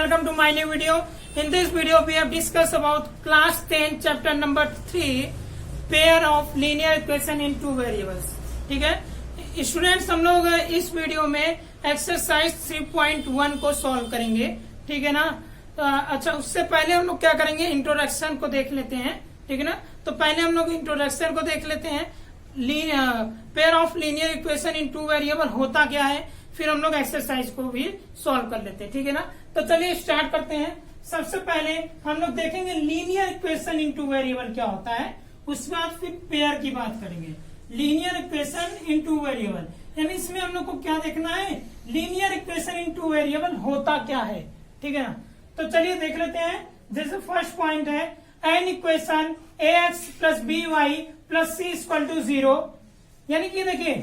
welcome to my new video. In this video we have discussed about class 10 chapter number 3 pair of linear equation in two variables. ठीक है students, हम लोग इस video में exercise 3.1 को solve करेंगे. ठीक है ना. अच्छा, उससे पहले हम लोग क्या करेंगे, इंट्रोडक्शन को देख लेते हैं. ठीक है ना. तो पहले हम लोग इंट्रोडक्शन को देख लेते हैं. Pair of linear equation in two variable होता क्या है, फिर हम लोग एक्सरसाइज को भी सॉल्व कर लेते हैं. ठीक है ना. तो चलिए स्टार्ट करते हैं. सबसे पहले हम लोग देखेंगे linear equation in two variable क्या होता है, उसके बाद फिर पेयर की बात करेंगे. Linear equation in two variable यानी इसमें हम लोग को क्या देखना है, linear equation in two variable होता क्या है. ठीक है ना. तो चलिए देख लेते हैं. जैसे फर्स्ट पॉइंट है an equation ax plus B Y plus C equal to 0. यानी कि देखिए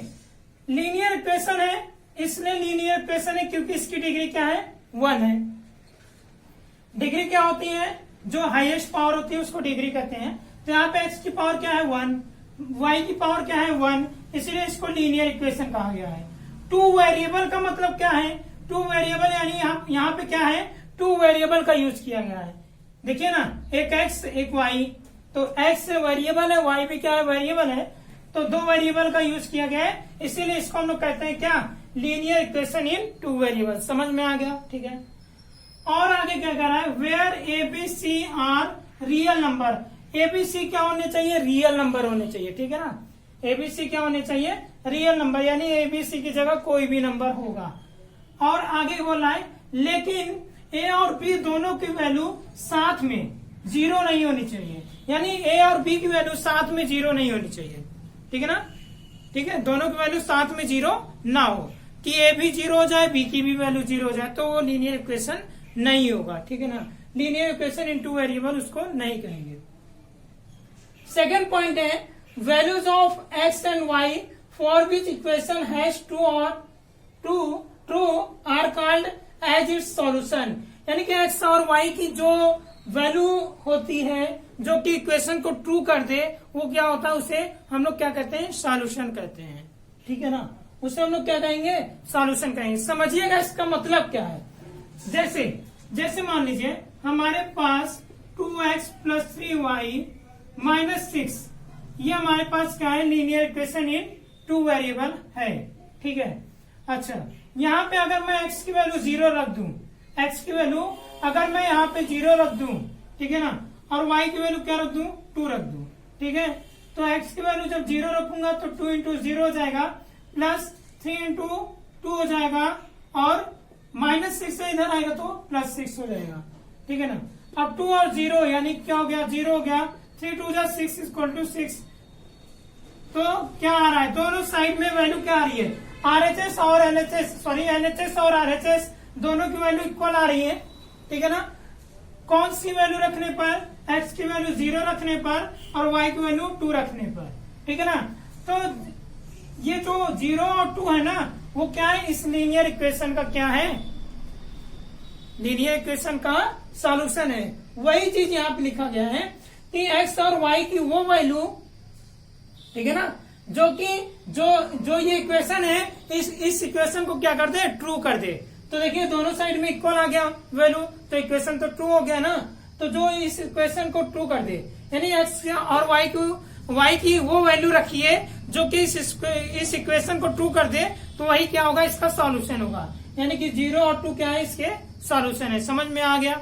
लीनियर इक्वेशन है, इसलिए लीनियर इक्वेशन है क्योंकि इसकी डिग्री क्या है, 1 है. डिग्री क्या होती है, जो हाईएस्ट पावर होती है उसको डिग्री कहते हैं. तो यहाँ पे x की पावर क्या है 1, y की पावर क्या है 1, इसलिए इसको लीनियर इक्वेशन कहा गया है. टू वेरिएबल का मतलब क्या है, टू वेरिएबल यानी यहाँ पे क्या है, टू वेरिएबल का यूज किया गया है. देखिए ना, एक x एक y, तो x वेरिएबल है, y भी क्या है, वेरिएबल है. तो दो वेरिएबल का यूज किया गया है, इसीलिए इसको हम लोग कहते हैं क्या, linear equation in two variable. समझ में आ गया. ठीक है. और आगे क्या कह रहा है, where A B C are real number. A B C क्या होने चाहिए, रियल नंबर होने चाहिए. ठीक है ना. ए बी सी क्या होने चाहिए, रियल नंबर, यानी ए बी सी की जगह कोई भी नंबर होगा. और आगे बोला है लेकिन ए और बी दोनों की वैल्यू साथ में 0 नहीं होनी चाहिए. यानी ए और बी की वैल्यू साथ में 0 नहीं होनी चाहिए. ठीक है ना. ठीक है, दोनों की वैल्यू साथ में 0 ना हो, कि ए भी 0 हो जाए, बी की भी वैल्यू 0 हो जाए, तो वो लीनियर इक्वेशन नहीं होगा. ठीक है ना. Linear equation in two variable उसको नहीं कहेंगे. सेकेंड पॉइंट है values of X and Y for which equation has true are called as its solution. यानी कि एक्स और वाई की जो वैल्यू होती है जो कि इक्वेशन को ट्रू कर दे, वो क्या होता है, उसे हम लोग क्या कहते हैं, सॉल्यूशन कहते हैं. ठीक है ना. उसे हम लोग क्या कहेंगे, सॉल्यूशन कहेंगे. समझिएगा इसका मतलब क्या है. जैसे मान लीजिए हमारे पास 2x प्लस 3y माइनस 6, ये हमारे पास क्या है, linear equation in two variable है. ठीक है. अच्छा, यहाँ पे अगर मैं x की वैल्यू 0 रख दूं, x की वैल्यू अगर मैं यहाँ पे 0 रख दूं, ठीक है ना, और y की वैल्यू क्या रख दूं, 2 रख दूं. ठीक है. तो x की वैल्यू जब 0 रखूंगा तो 2 इंटू 0 हो जाएगा, प्लस 3 इंटू 2 हो जाएगा, और माइनस 6 से इधर आएगा तो प्लस 6 हो जाएगा. ठीक है ना. अब 2 और 0 यानी क्या हो गया, 0 हो गया. 3 2 जा 6 इक्वल टू 6. तो क्या आ रहा है, दोनों साइड में वैल्यू क्या आ रही है, आरएचएस और एलएचएस, सॉरी एलएचएस और आरएचएस दोनों की वैल्यू इक्वल आ रही है. ठीक है ना. कौन सी वैल्यू रखने पर, एक्स की वैल्यू 0 रखने पर और वाई की वैल्यू 2 रखने पर. ठीक है ना. तो ये जो 0 और 2 है ना, वो क्या है, इस लीनियर इक्वेशन का क्या है, लीनियर इक्वेशन का सॉल्यूशन है. वही चीज यहाँ पे लिखा गया है कि एक्स और वाई की वो वैल्यू, ठीक है ना, जो कि जो ये इक्वेशन है, इस इक्वेशन को क्या कर दे, ट्रू कर दे. तो देखिए दोनों साइड में इक्वल आ गया वैल्यू, तो इक्वेशन तो ट्रू हो गया ना. तो जो इस इक्वेशन को ट्रू कर दे, यानी एक्स और वाई की वो वैल्यू रखिए जो कि इस इक्वेशन को ट्रू कर दे, तो वही क्या होगा, इसका सॉल्यूशन होगा. यानी कि 0 और 2 क्या है, इसके सॉल्यूशन है. समझ में आ गया.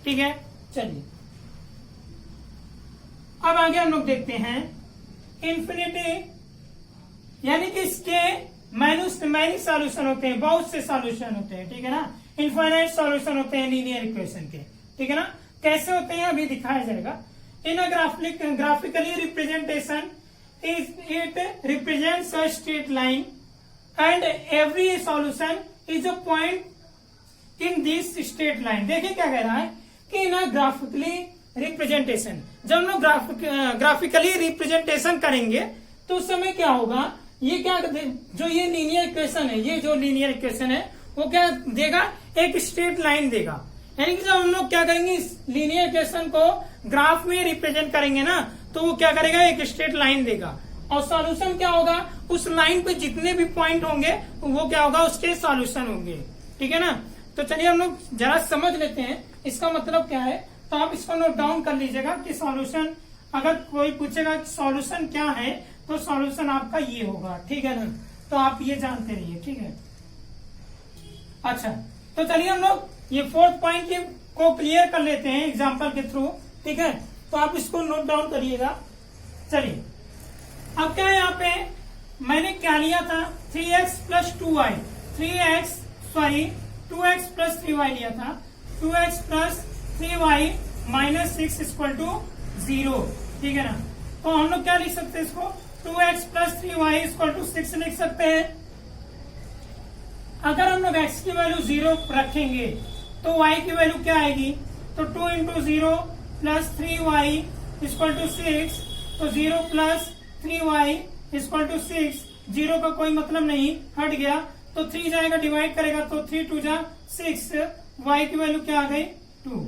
ठीक है. चलिए अब आगे हम लोग देखते हैं इन्फिनिटी, यानी कि इसके मैनी सॉल्यूशन होते हैं, बहुत से सॉल्यूशन होते हैं. ठीक है ना. इनफाइनाइट सॉल्यूशन होते हैं लीनियर इक्वेशन के. ठीक है ना. कैसे होते हैं अभी दिखाया जाएगा. In a graphically representation it represents a straight line and every solution is a point in this straight line. देखिए क्या कह रहा है कि इन ग्राफिकली रिप्रेजेंटेशन, जब हम लोग ग्राफिकली रिप्रेजेंटेशन करेंगे तो उस समय क्या होगा, ये क्या जो ये लीनियर इक्वेशन है, ये जो लीनियर इक्वेशन है वो क्या देगा, एक स्ट्रेट लाइन देगा. यानी कि जब हम लोग क्या करेंगे, इस लीनियर इक्वेशन को ग्राफ में रिप्रेजेंट करेंगे ना, तो वो क्या करेगा, एक स्ट्रेट लाइन देगा. और सॉल्यूशन क्या होगा, उस लाइन पे जितने भी पॉइंट होंगे वो क्या होगा, उसके सॉल्यूशन होंगे. ठीक है ना. तो चलिए हम लोग जरा समझ लेते हैं इसका मतलब क्या है। तो आप इसको नोट डाउन कर लीजिएगा कि सॉल्यूशन, अगर कोई पूछेगा कि सॉल्यूशन क्या है तो सॉल्यूशन आपका ये होगा, ठीक है ना। तो आप ये जानते रहिए, ठीक है। अच्छा, तो चलिए हम लोग ये फोर्थ पॉइंट को क्लियर कर लेते हैं एग्जाम्पल के थ्रू, ठीक है। तो आप इसको नोट डाउन करिएगा। चलिए अब क्या है, यहाँ पे मैंने क्या लिया था, 3x plus 2y, 2x plus 3y लिया था। 2x plus 3y minus 6 equal to 0, ठीक है ना। तो हम लोग क्या लिख सकते हैं इसको, 2x plus 3y equal to 6 लिख सकते हैं। अगर हम लोग x की वैल्यू 0 रखेंगे तो y की वैल्यू क्या आएगी, तो 2 into 0 plus 3y equal to 6, तो 0 प्लस 3y इक्वल टू 6, 0 का कोई मतलब नहीं, हट गया। तो 3 जाएगा, डिवाइड करेगा तो 3 2 जा 6, y की वैल्यू क्या आ गई 2।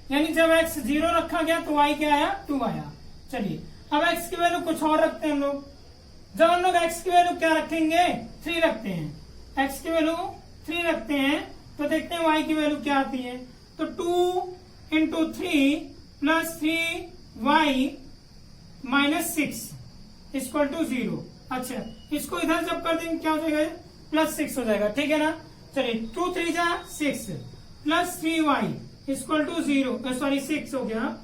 यानी जब x 0 रखा गया तो y क्या आया, 2 आया। चलिए अब x की वैल्यू कुछ और रखते हैं हम लोग। जब हम लोग x की वैल्यू क्या रखेंगे, 3 रखते हैं, x की वैल्यू 3 रखते हैं तो देखते हैं y की वैल्यू क्या आती है। तो 2 into 3 plus 3y minus 6 equal to 0। अच्छा, इसको इधर जब कर देंगे क्या हो जाएगा, प्लस 6 हो जाएगा, ठीक है ना। चलिए 2 3 जा 6 plus 3y equal to 0, sorry 6 हो गया।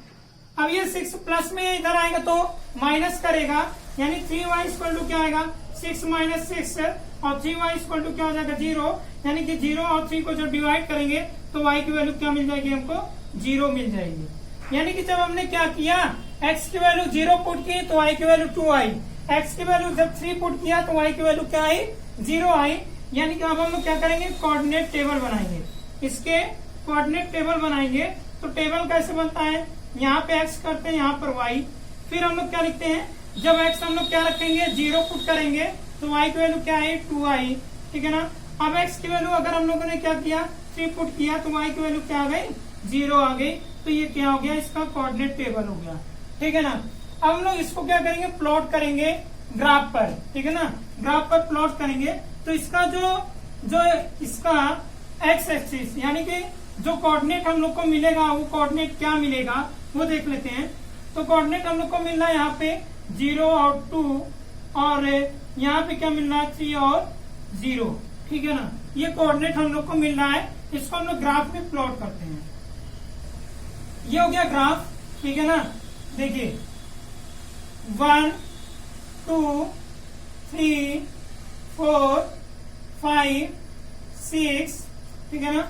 अब ये 6 प्लस में इधर आएगा तो माइनस करेगा, यानी 3y इक्वल टू क्या आएगा, 6 माइनस 6, और 3y इक्वल टू क्या हो जाएगा 0, यानी कि 0 और 3 को जब डिवाइड करेंगे तो y की वैल्यू क्या मिल जाएगी, हमको 0 मिल जाएगी। यानी कि जब हमने क्या किया, x की वैल्यू 0 पुट की तो y की वैल्यू 2 आई, x की वैल्यू जब 3 पुट किया तो y की वैल्यू क्या आई, 0 आई। यानी कि अब हम लोग क्या करेंगे, कोऑर्डिनेट टेबल बनाएंगे, इसके कोऑर्डिनेट टेबल बनाएंगे। तो टेबल कैसे बनता है, यहाँ पे x करते हैं, यहाँ पर y, फिर हम लोग क्या लिखते हैं, जब x हम लोग क्या रखेंगे, 0 पुट करेंगे तो y की वैल्यू क्या आई, 2 आई, ठीक है ना। अब x की वैल्यू अगर हम लोगों ने क्या किया, 3 पुट किया तो y की वैल्यू क्या आ गई, 0 आ गई। तो ये क्या हो गया, इसका कोऑर्डिनेट टेबल हो गया, ठीक है ना। अब हम लोग इसको क्या करेंगे, प्लॉट करेंगे ग्राफ पर, ठीक है ना। ग्राफ पर प्लॉट करेंगे तो इसका जो इसका एक्स एक्सिस, यानी कि जो कोऑर्डिनेट हम लोग को मिलेगा, वो कोऑर्डिनेट क्या मिलेगा वो देख लेते हैं। तो कोऑर्डिनेट हम लोग को मिल रहा है यहाँ पे 0 और 2, और यहाँ पे क्या मिल रहा है 3 और 0, ठीक है ना। ये कोऑर्डिनेट हम लोग को मिल रहा है, इसको हम लोग ग्राफ में प्लॉट करते हैं। ये हो गया ग्राफ, ठीक है ना। देखिए 1 2 3 4 5 6, ठीक है ना।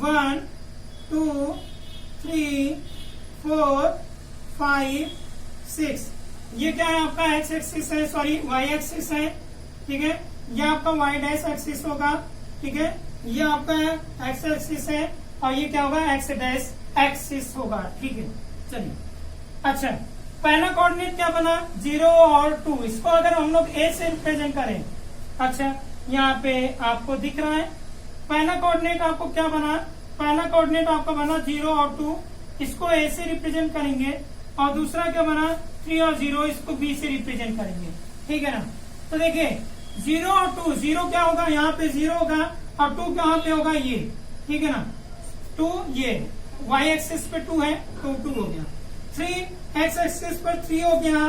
1 2 3 4 5 6, ये क्या है आपका एक्स एक्सिस है, सॉरी वाई एक्सिस है, ठीक है। ये आपका वाई डैश एक्सिस होगा, ठीक है। ये आपका एक्स एक्सिस है और ये क्या होगा, एक्स डैश एक्सिस होगा, ठीक है। चलिए अच्छा, पहला कोऑर्डिनेट क्या बना, 0 और 2, इसको अगर हम लोग ए से रिप्रेजेंट करें, अच्छा यहाँ पे आपको दिख रहा है पहला कोऑर्डिनेट आपको क्या बना, पहला कोऑर्डिनेट आपका बना 0 और 2, इसको ए से रिप्रेजेंट करेंगे, और दूसरा क्या बना 3 और 0, इसको बी से रिप्रेजेंट करेंगे, ठीक है ना। तो देखिए 0 और 2, 0 क्या होगा, यहाँ पे 0 होगा, और 2 कहाँ पे होगा, ये, ठीक है ना। 2 ये y एक्सिस पे 2 है तो 2 हो गया। 3 x एक्सिस पर 3 हो गया,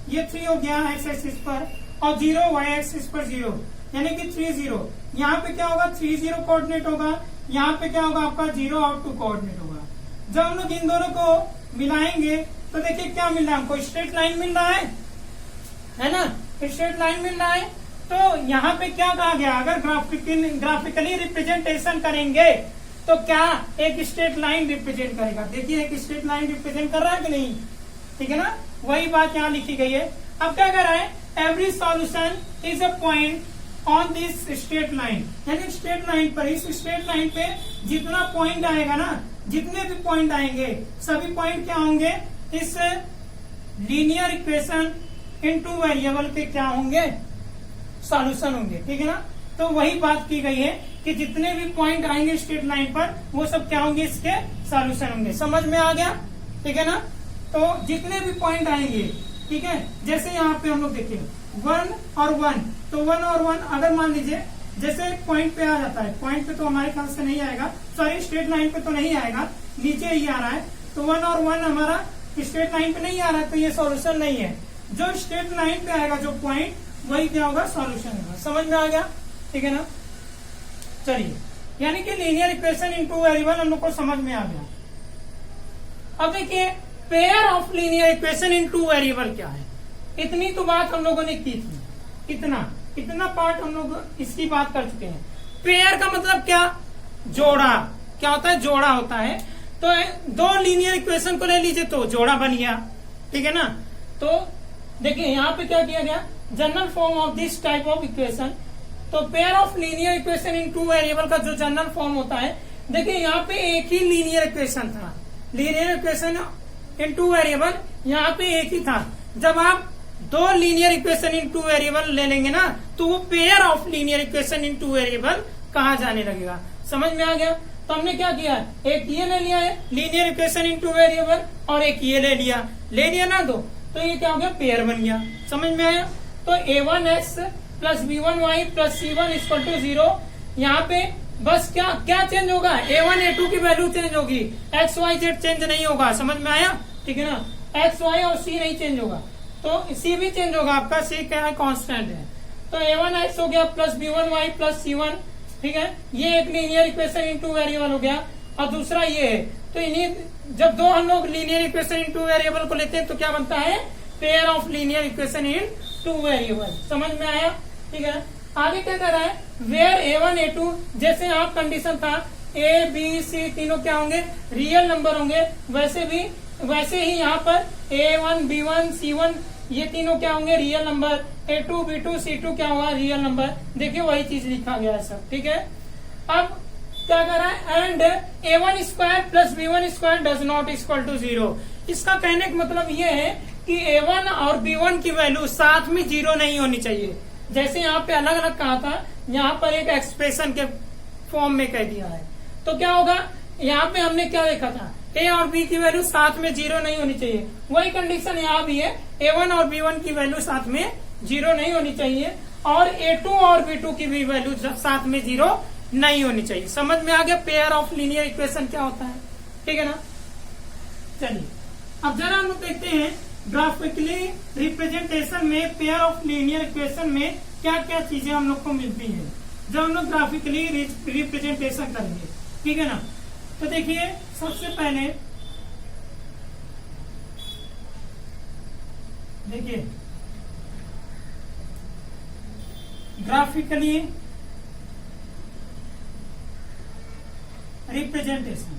ये 3 हो गया x एक्सिस पर, और 0 y एक्सिस पर 0, यानी कि 3 0। यहाँ पे क्या होगा 3 0 कोऑर्डिनेट होगा, यहाँ पे क्या होगा आपका 0 और 2 कोऑर्डिनेट होगा। जब हम लोग इन दोनों को मिलाएंगे तो देखिए क्या मिल रहा है हमको, स्ट्रेट लाइन मिल रहा है ना, स्ट्रेट लाइन मिल रहा है। तो यहाँ पे क्या कहा गया, अगर ग्राफिकली रिप्रेजेंटेशन करेंगे तो क्या एक स्ट्रेट लाइन रिप्रेजेंट करेगा। देखिए एक स्ट्रेट लाइन रिप्रेजेंट कर रहा है कि नहीं, ठीक है ना, वही बात यहाँ लिखी गई है। अब क्या कर रहा है, every solution is a point on this straight line, यानी स्ट्रेट लाइन पर, इस स्ट्रेट लाइन पे जितना पॉइंट आएगा ना, जितने भी पॉइंट आएंगे सभी पॉइंट क्या होंगे, इस लीनियर इक्वेशन इन 2 वेरिएबल के क्या होंगे, सॉल्यूशन होंगे, ठीक है ना। तो वही बात की गई है कि जितने भी पॉइंट आएंगे स्ट्रेट लाइन पर वो सब क्या होंगे, इसके सॉल्यूशन होंगे। समझ में आ गया, ठीक है ना। तो जितने भी पॉइंट आएंगे, ठीक है, जैसे यहाँ पे हम लोग देखें 1 और 1, तो 1 और 1 अगर मान लीजिए जैसे पॉइंट पे आ जाता है, पॉइंट पे तो हमारे ख्याल से नहीं आएगा, सॉरी स्ट्रेट लाइन पे तो नहीं आएगा, नीचे ही आ रहा है, तो 1 और 1 हमारा स्ट्रेट लाइन पे नहीं आ रहा है, तो ये सॉल्यूशन नहीं है। जो स्ट्रेट लाइन पे आएगा जो पॉइंट, वही क्या होगा, सॉल्यूशन होगा। समझ में आ गया, ठीक है ना। चलिए, यानी कि linear equation in two variable हम लोग को समझ में आ गया। अब देखिए pair of linear equation in two variable क्या है। इतनी तो बात हम लोगों ने की थी, इतना पार्ट हम लोग इसकी बात कर चुके हैं। पेयर का मतलब क्या, जोड़ा। क्या होता है, जोड़ा होता है। तो दो लीनियर इक्वेशन को ले लीजिए तो जोड़ा बन गया, ठीक है ना। तो देखिए यहाँ पे क्या किया गया, general form of this type of equation. तो pair of linear equation in two variable का जो जनरल फॉर्म होता है, देखिए यहाँ पे एक ही लीनियर इक्वेशन था, linear equation in two variable यहाँ पे एक ही था। जब आप दो linear equation in two variable ले लेंगे ना, तो वो pair of linear equation in two variable कहा जाने लगेगा। समझ में आ गया। तो हमने क्या किया, एक ये ले लिया है linear equation in two variable, और एक ये ले लिया ना दो, तो ये क्या हो गया, पेयर बन गया। समझ में आया। तो a1x plus b1y plus c1 equal to 0। यहाँ पे बस क्या चेंज होगा, a1 a2 की वैल्यू चेंज होगी, x y z चेंज नहीं होगा। समझ में आया, ठीक है ना। x y और c नहीं चेंज होगा, तो c भी चेंज होगा, आपका c क्या है, कांस्टेंट है। तो a1x हो गया प्लस b1y प्लस c1, ठीक है। ये एक linear equation in two variable हो गया, और दूसरा ये है। तो इन्हीं जब दो हम लोग linear equation in two variable को लेते हैं तो क्या बनता है, pair of linear equation in two variable. समझ में आया, ठीक है। आगे क्या कर रहा है, वेयर a1 a2, जैसे आप कंडीशन था a b c तीनों क्या होंगे, रियल नंबर होंगे, वैसे ही यहाँ पर a1 b1 c1 ये तीनों क्या होंगे, real number. a2 b2 c2 क्या होगा, रियल नंबर। देखिए वही चीज लिखा गया है सब, ठीक है। अब क्या कर रहा है, and a1 square plus b1 square does not equal to 0। इसका कहने का मतलब ये है कि a1 और b1 की वैल्यू साथ में 0 नहीं होनी चाहिए। जैसे यहाँ पे अलग अलग कहा था, यहाँ पर एक एक्सप्रेशन के फॉर्म में कह दिया है। तो क्या होगा, यहाँ पे हमने क्या देखा था, a और b की वैल्यू साथ में 0 नहीं होनी चाहिए। वही कंडीशन यहाँ भी है, a1 और b1 की वैल्यू साथ में 0 नहीं होनी चाहिए, और a2 और b2 की भी वैल्यू साथ में 0 नहीं होनी चाहिए। समझ में आ गया पेयर ऑफ लीनियर इक्वेशन क्या होता है, ठीक है ना। चलिए अब जरा हम लोग देखते हैं ग्राफिकली रिप्रेजेंटेशन में पेयर ऑफ लीनियर इक्वेशन में क्या क्या चीजें हम लोग को मिलती है जब हम लोग ग्राफिकली रिप्रेजेंटेशन करेंगे, ठीक है ना। तो देखिए सबसे पहले देखिए ग्राफिकली रिप्रेजेंटेशन,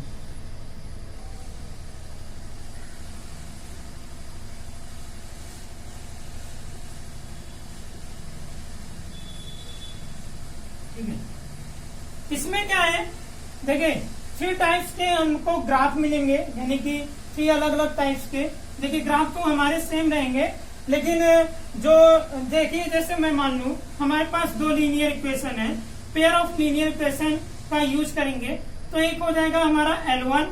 ठीक है। इसमें क्या है, देखिए 3 टाइप्स के हमको ग्राफ मिलेंगे, यानी कि 3 अलग अलग टाइप्स के। देखिए ग्राफ तो हमारे सेम रहेंगे, लेकिन जो देखिए जैसे मैं मान लूं हमारे पास 2 लीनियर इक्वेशन है, पेयर ऑफ लीनियर इक्वेशन का यूज करेंगे। तो एक हो जाएगा हमारा L1,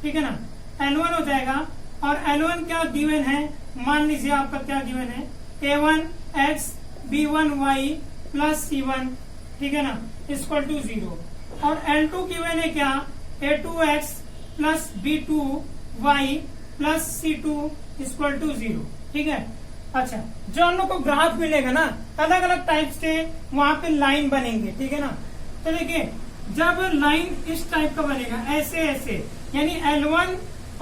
ठीक है ना, L1 हो जाएगा। और L1 क्या गिवन है, मान लीजिए आपका क्या गिवन है, a1x b1y प्लस c1, ठीक है ना, इक्वल टू 0। और L2 गिवन है क्या, a2x plus b2y plus c2 equal to 0, ठीक है। अच्छा, जो हम लोग को ग्राफ मिलेगा ना, अलग अलग टाइप्स के वहां पे लाइन बनेंगे, ठीक है ना। तो देखिए जब लाइन इस टाइप का बनेगा, ऐसे ऐसे, यानी L1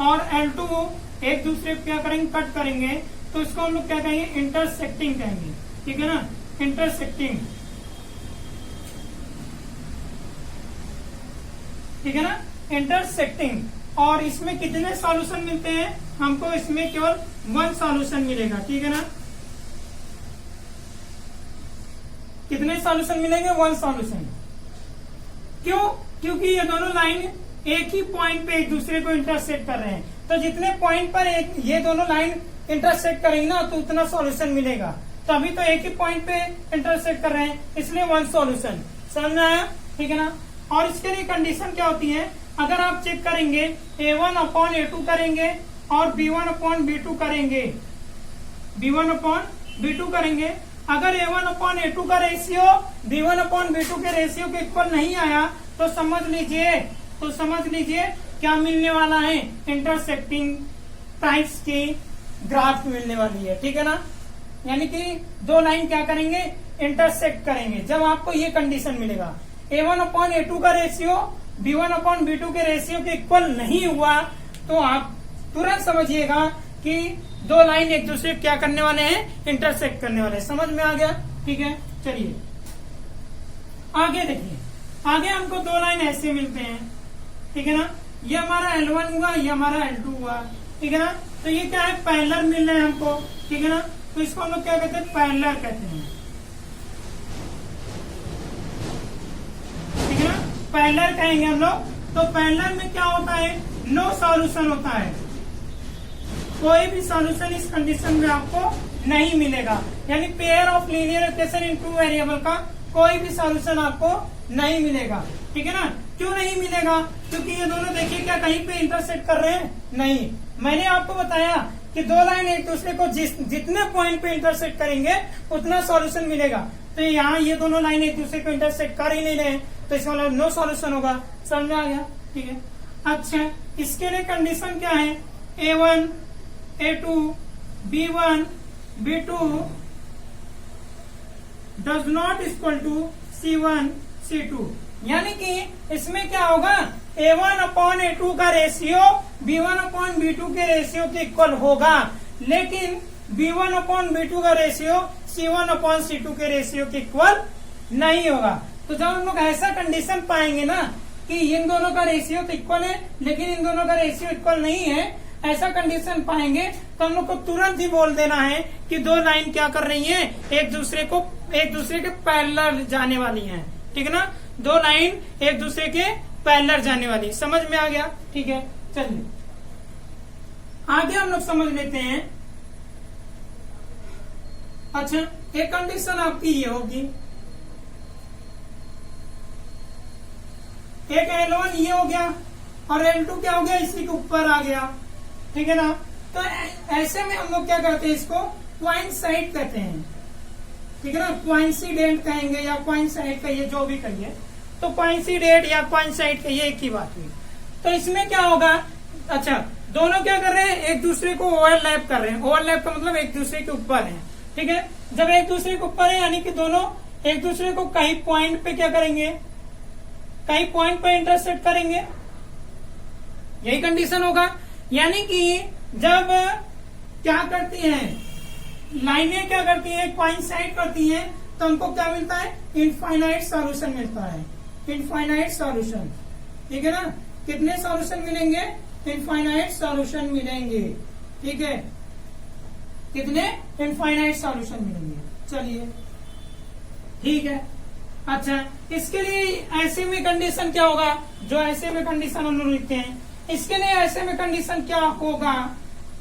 और L2 एक दूसरे को क्या करेंगे, कट करेंगे, तो इसको हम लोग क्या कहेंगे, इंटरसेक्टिंग कहेंगे, ठीक है ना, इंटरसेक्टिंग, ठीक है ना, इंटरसेक्टिंग। और इसमें कितने सॉल्यूशन मिलते हैं, हमको इसमें केवल 1 सॉल्यूशन मिलेगा, ठीक है ना। कितने सॉल्यूशन मिलेंगे, 1 सॉल्यूशन। क्यों, क्योंकि ये दोनों लाइन एक ही पॉइंट पे एक दूसरे को इंटरसेक्ट कर रहे हैं। तो जितने पॉइंट पर ये दोनों लाइन इंटरसेक्ट करेंगी ना, तो उतना सॉल्यूशन मिलेगा। तो अभी तो एक ही पॉइंट पे इंटरसेक्ट कर रहे हैं, इसलिए 1 सॉल्यूशन। समझ में आया, ठीक है ना। और इसके लिए कंडीशन क्या होती है, अगर आप चेक करेंगे a1 अपॉन a2 करेंगे और b1 अपॉन b2 करेंगे, b1 अपॉन b2 करेंगे, अगर A1 अपॉन A2 का रेशियो B1 अपॉन B2 के रेशियो के इक्वल नहीं आया तो समझ लीजिए क्या मिलने वाला है, इंटरसेक्टिंग टाइप्स की ग्राफ मिलने वाली है, ठीक है ना। यानी कि दो लाइन क्या करेंगे, इंटरसेक्ट करेंगे। जब आपको ये कंडीशन मिलेगा A1 अपॉन A2 का रेशियो B1 अपॉन B2 के रेशियो के इक्वल नहीं हुआ तो आप तुरंत समझिएगा कि दो लाइन एक दूसरे क्या करने वाले हैं, इंटरसेक्ट करने वाले हैं। समझ में आ गया, ठीक है। चलिए आगे देखिए, आगे हमको दो लाइन ऐसे मिलते हैं, ठीक है ना। ये हमारा L1 हुआ, ये हमारा L2 हुआ, ठीक है ना। तो ये क्या है, पैरेलल मिल रहे हैं हमको, ठीक है ना। तो इसको हम लोग क्या कहते हैं, पैरेलल कहते हैं, ठीक है ना। पैरेलल कहेंगे हम लोग। तो पैरेलल में क्या होता है, नो सॉल्यूशन होता है, कोई भी सॉल्यूशन इस कंडीशन में आपको नहीं मिलेगा। यानी pair of linear equation in two variable का कोई भी सॉल्यूशन आपको नहीं मिलेगा, ठीक है ना। क्यों नहीं मिलेगा, क्योंकि ये दोनों देखिए क्या कहीं पे इंटरसेक्ट कर रहे हैं, नहीं। मैंने आपको बताया कि दो लाइन एक दूसरे को जितने पॉइंट पे इंटरसेक्ट करेंगे उतना सॉल्यूशन मिलेगा। तो यहाँ ये दोनों लाइन एक दूसरे को इंटरसेक्ट कर ही नहीं रहे, तो इसका मतलब नो सॉल्यूशन होगा। समझ में आ गया, ठीक है। अच्छा, इसके लिए कंडीशन क्या है, A1 A2 B1 B2 does not equal to C1 C2। यानी कि इसमें क्या होगा, A1 अपॉन A2 का रेशियो B1 अपॉन B2 के रेशियो के इक्वल होगा, लेकिन B1 अपॉन B2 का रेशियो C1 अपॉन C2 के रेशियो के इक्वल नहीं होगा। तो जब हम लोग ऐसा कंडीशन पाएंगे ना कि इन दोनों का रेशियो तो इक्वल है लेकिन इन दोनों का रेशियो इक्वल नहीं है, ऐसा कंडीशन पाएंगे तो हम लोग को तुरंत ही बोल देना है कि दो लाइन क्या कर रही हैं, एक दूसरे के पैरेलल जाने वाली हैं, ठीक है ना। दो लाइन एक दूसरे के पैरेलल जाने वाली, समझ में आ गया, ठीक है। चलिए आगे हम लोग समझ लेते हैं। अच्छा, एक कंडीशन आपकी ये होगी, एक L1 ये हो गया और L2 क्या हो गया, इसी के ऊपर आ गया, ठीक है ना। तो ऐसे में हम लोग क्या करते हैं, इसको कोइंसाइड कहते हैं, ठीक है ना। कोइंसिडेंट कहेंगे या कोइंसाइड कहिए, जो भी कहिए, तो कोइंसिडेंट या कोइंसाइड कहिए, एक ही बात हुई। तो इसमें क्या होगा, अच्छा दोनों क्या कर रहे हैं, एक दूसरे को ओवरलैप कर रहे हैं। ओवरलैप का मतलब एक दूसरे के ऊपर है, ठीक है। जब एक दूसरे के ऊपर है यानी कि दोनों एक दूसरे को कई पॉइंट पे क्या करेंगे, कई पॉइंट पे इंटरसेक्ट करेंगे, यही कंडीशन होगा। यानी कि जब क्या करती हैं लाइनें, क्या करती हैं, कोइंसाइड करती हैं, तो हमको क्या मिलता है, इनफाइनाइट सॉल्यूशन मिलता है, इनफाइनाइट सॉल्यूशन, ठीक है ना। कितने सॉल्यूशन मिलेंगे, इनफाइनाइट सॉल्यूशन मिलेंगे, ठीक है। कितने, इनफाइनाइट सॉल्यूशन मिलेंगे। चलिए ठीक है। अच्छा, इसके लिए ऐसे में कंडीशन क्या होगा, जो ऐसे में कंडीशन हम लोग लिखते हैं, इसके लिए ऐसे में कंडीशन क्या होगा,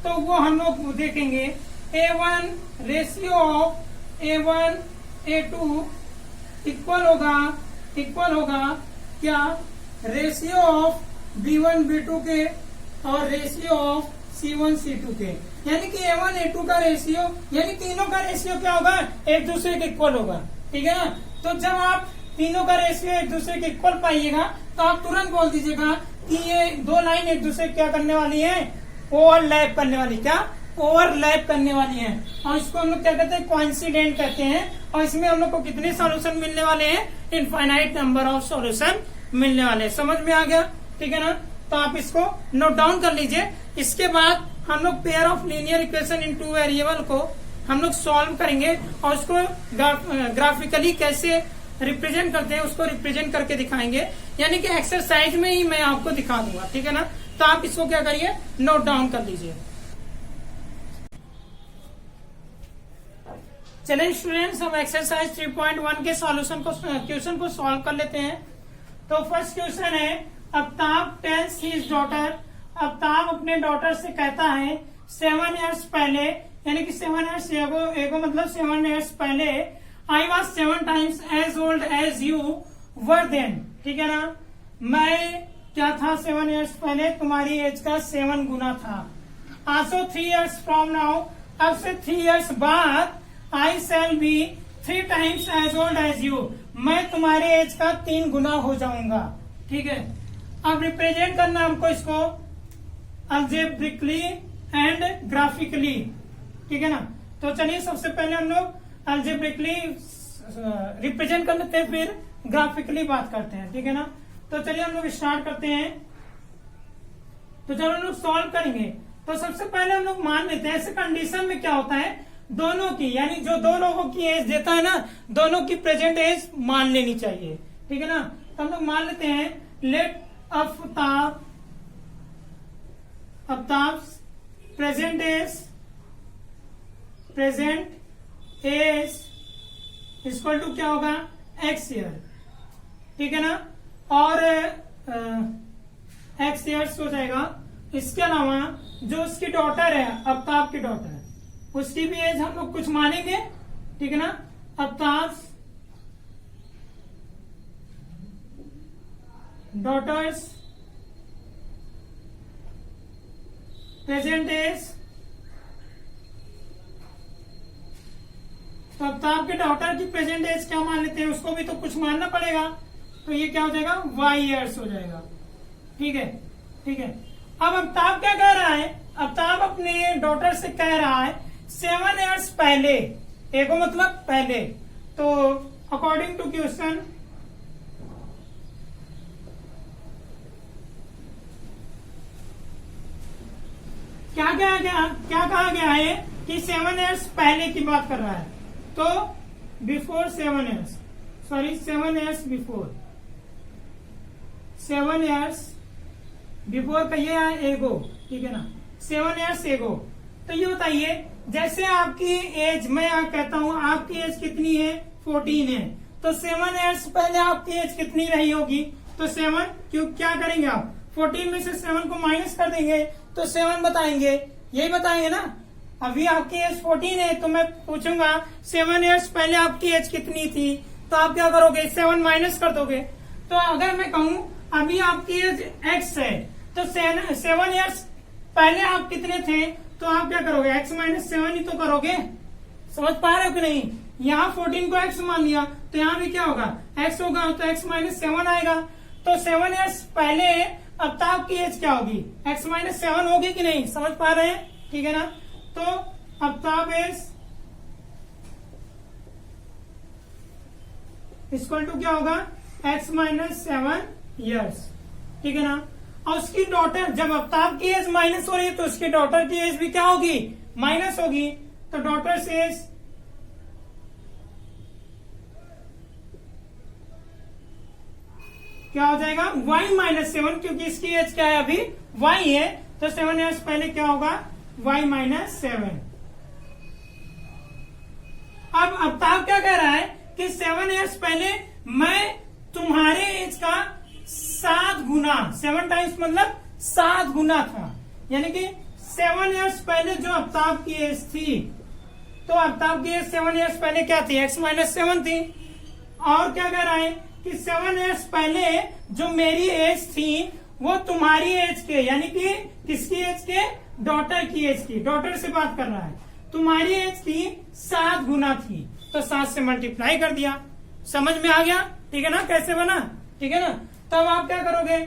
तो वो हम लोग देखेंगे। A1 ratio of A1 A2 equal होगा क्या, रेशियो ऑफ B1 B2 के और रेशियो ऑफ C1 C2 के। यानी कि A1 A2 का रेशियो, यानी तीनों का रेशियो क्या होगा, एक दूसरे के इक्वल होगा, ठीक है ना। तो जब आप तीनों का रेशियो एक दूसरे के इक्वल पाइएगा तो आप तुरंत बोल दीजिएगा कि ये दो लाइन एक दूसरे क्या करने वाली है, ओवरलैप करने वाली, क्या ओवरलैप करने वाली है। और इसको हम लोग क्या कहते हैं, कोइंसिडेंट कहते हैं। और इसमें हम लोग को कितने सॉल्यूशन मिलने वाले हैं, इनफाइनाइट नंबर ऑफ सॉल्यूशन मिलने वाले हैं। समझ में आ गया, ठीक है ना। तो आप इसको नोट डाउन कर लीजिए। इसके बाद हम लोग pair of linear equation in two variable को हम लोग सॉल्व करेंगे और उसको ग्राफिकली कैसे रिप्रेजेंट करते हैं उसको रिप्रेजेंट करके दिखाएंगे। यानी कि एक्सरसाइज में ही मैं आपको दिखा दूंगा, ठीक है ना। तो आप इसको क्या करिए, नोट डाउन कर लीजिए। चलिए स्टूडेंट्स, हम एक्सरसाइज 3.1 के सॉल्यूशन को, क्वेश्चन को सॉल्व कर लेते हैं। तो फर्स्ट क्वेश्चन है, Aftab tales his daughter, Aftab अपने डॉटर से कहता है 7 ईयर्स पहले, यानी कि 7 ईयर्स एगो मतलब 7 ईयर्स पहले, I was 7 times as old as you were then, ठीक है ना। मैं क्या था 7 ईयर्स पहले, तुम्हारी एज का 7 गुना था। आल्सो 3 ईयर्स फ्रॉम नाउ, अब से 3 ईयर्स बाद I shall be 3 times as old as you, मैं तुम्हारे एज का 3 गुना हो जाऊंगा। ठीक है, अब रिप्रेजेंट करना हमको इसको अल्जेब्रिकली एंड ग्राफिकली। ठीक है ना, तो चलिए सबसे पहले हम लोग अल्जेब्रिकली रिप्रेजेंट कर लेते हैं, फिर ग्राफिकली बात करते हैं। ठीक है ना, तो चलिए हम लोग स्टार्ट करते हैं। तो जब हम लोग सॉल्व करेंगे तो सबसे पहले हम लोग मान लेते हैं, ऐसे कंडीशन में क्या होता है, दोनों की यानी जो 2 लोगों की एज देता है ना, दोनों की प्रेजेंट एज मान लेनी चाहिए। ठीक है ना, तो हम लोग मान लेते हैं let Aftab present age equal to क्या होगा, x ईयर। ठीक है ना, और x ईयर्स हो जाएगा। इसके अलावा जो उसकी डॉटर है, आफ्ताब की डॉटर, उसकी भी एज हम लोग कुछ मानेंगे। ठीक है ना, आफ्ताब डॉटर्स प्रेजेंट एज, तो आफ्ताब के डॉटर की प्रेजेंट एज क्या मान लेते हैं, उसको भी तो कुछ मानना पड़ेगा। तो ये क्या हो जाएगा, y ईयर्स हो जाएगा। ठीक है, ठीक है। अब आफ्ताब क्या कह रहा है, आफ्ताब अपने डॉटर से कह रहा है 7 ईयर्स पहले, एगो मतलब पहले। तो अकॉर्डिंग टू क्वेश्चन क्या कहा गया है कि 7 ईयर्स पहले की बात कर रहा है। तो before 7 years, sorry 7 years before, 7 years before का ये है एगो। ठीक है ना, 7 ईयर्स एगो। तो ये बताइए, जैसे आपकी एज, मैं यहाँ कहता हूँ आपकी एज कितनी है, 14 है, तो 7 ईयर्स पहले आपकी एज कितनी रही होगी, तो 7 क्यों क्या करेंगे आप, 14 में से 7 को माइनस कर देंगे तो 7 बताएंगे, यही बताएंगे ना। अभी आपकी एज 14 है, तो मैं पूछूंगा 7 ईयर्स पहले आपकी एज कितनी थी, तो आप क्या करोगे, 7 माइनस कर दोगे। तो अगर मैं कहूँ अभी आपकी एज x है, तो 7 ईयर्स पहले आप कितने थे, तो आप क्या करोगे, x माइनस 7 ही तो करोगे। समझ पा रहे हो कि नहीं, यहाँ 14 को x मान लिया, तो यहाँ भी क्या होगा, x होगा, तो x माइनस 7 आएगा। तो 7 ईयर्स पहले आफ्ताब की एज क्या होगी, x माइनस 7 होगी कि नहीं, समझ पा रहे हैं। ठीक है ना, तो आफ्ताब एज इक्वल टू क्या होगा, x माइनस 7 ईयर्स। ठीक है ना, और उसकी डॉटर, जब आफ्ताब की एज माइनस हो रही है तो उसकी डॉटर की एज भी क्या होगी, माइनस होगी। तो डॉटर से एज क्या हो जाएगा, y माइनस 7, क्योंकि इसकी एज क्या है, अभी y है, तो 7 ईयर्स पहले क्या होगा, y माइनस 7। अब आफ्ताब क्या कह रहा है कि 7 ईयर्स पहले मैं तुम्हारे एज का 7 गुना, 7 टाइम्स मतलब 7 गुना था, यानी कि 7 ईयर्स पहले जो आफ्ताब की एज थी, तो आफ्ताब की एज 7 ईयर्स पहले क्या थी, x माइनस 7 थी। और क्या कह रहा है कि 7 ईयर्स पहले जो मेरी एज थी वो तुम्हारी एज के, यानी कि किसकी एज के, डॉटर की एज की, डॉटर से बात कर रहा है, तुम्हारी एज की 7 गुना थी, तो 7 से मल्टीप्लाई कर दिया। समझ में आ गया। ठीक है ना, कैसे बना। ठीक है ना, तब आप क्या करोगे,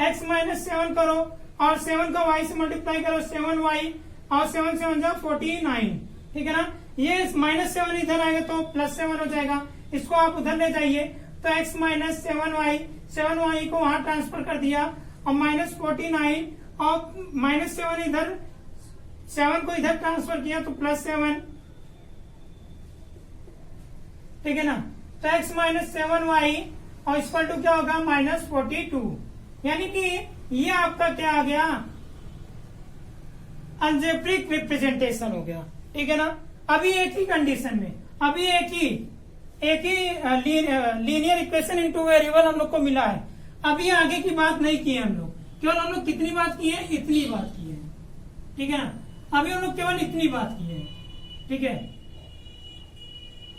x माइनस 7 करो और 7 का y से मल्टीप्लाई करो, 7y, और 7 से 1 49। ठीक है ना, ये माइनस 7 इधर आएगा तो प्लस 7 हो जाएगा, इसको आप उधर ले जाइए, तो x माइनस 7y को वहां ट्रांसफर कर दिया, और माइनस 49, और माइनस 7 इधर, 7 को इधर ट्रांसफर किया तो प्लस 7। ठीक है ना, तो x माइनस 7y और इक्वल टू क्या होगा, माइनस 42, यानी कि ये आपका क्या आ गया, अल्जेब्रिक रिप्रेजेंटेशन हो गया। ठीक है ना, अभी एक ही कंडीशन में, अभी एक ही लीनियर इक्वेशन इन 2 वेरिएबल हम लोग को मिला है। अभी आगे की बात नहीं की है हम लोग, केवल हम लोग कितनी बात की है, इतनी बात की है। ठीक है ना, अभी हम लोग केवल इतनी बात की है। ठीक है,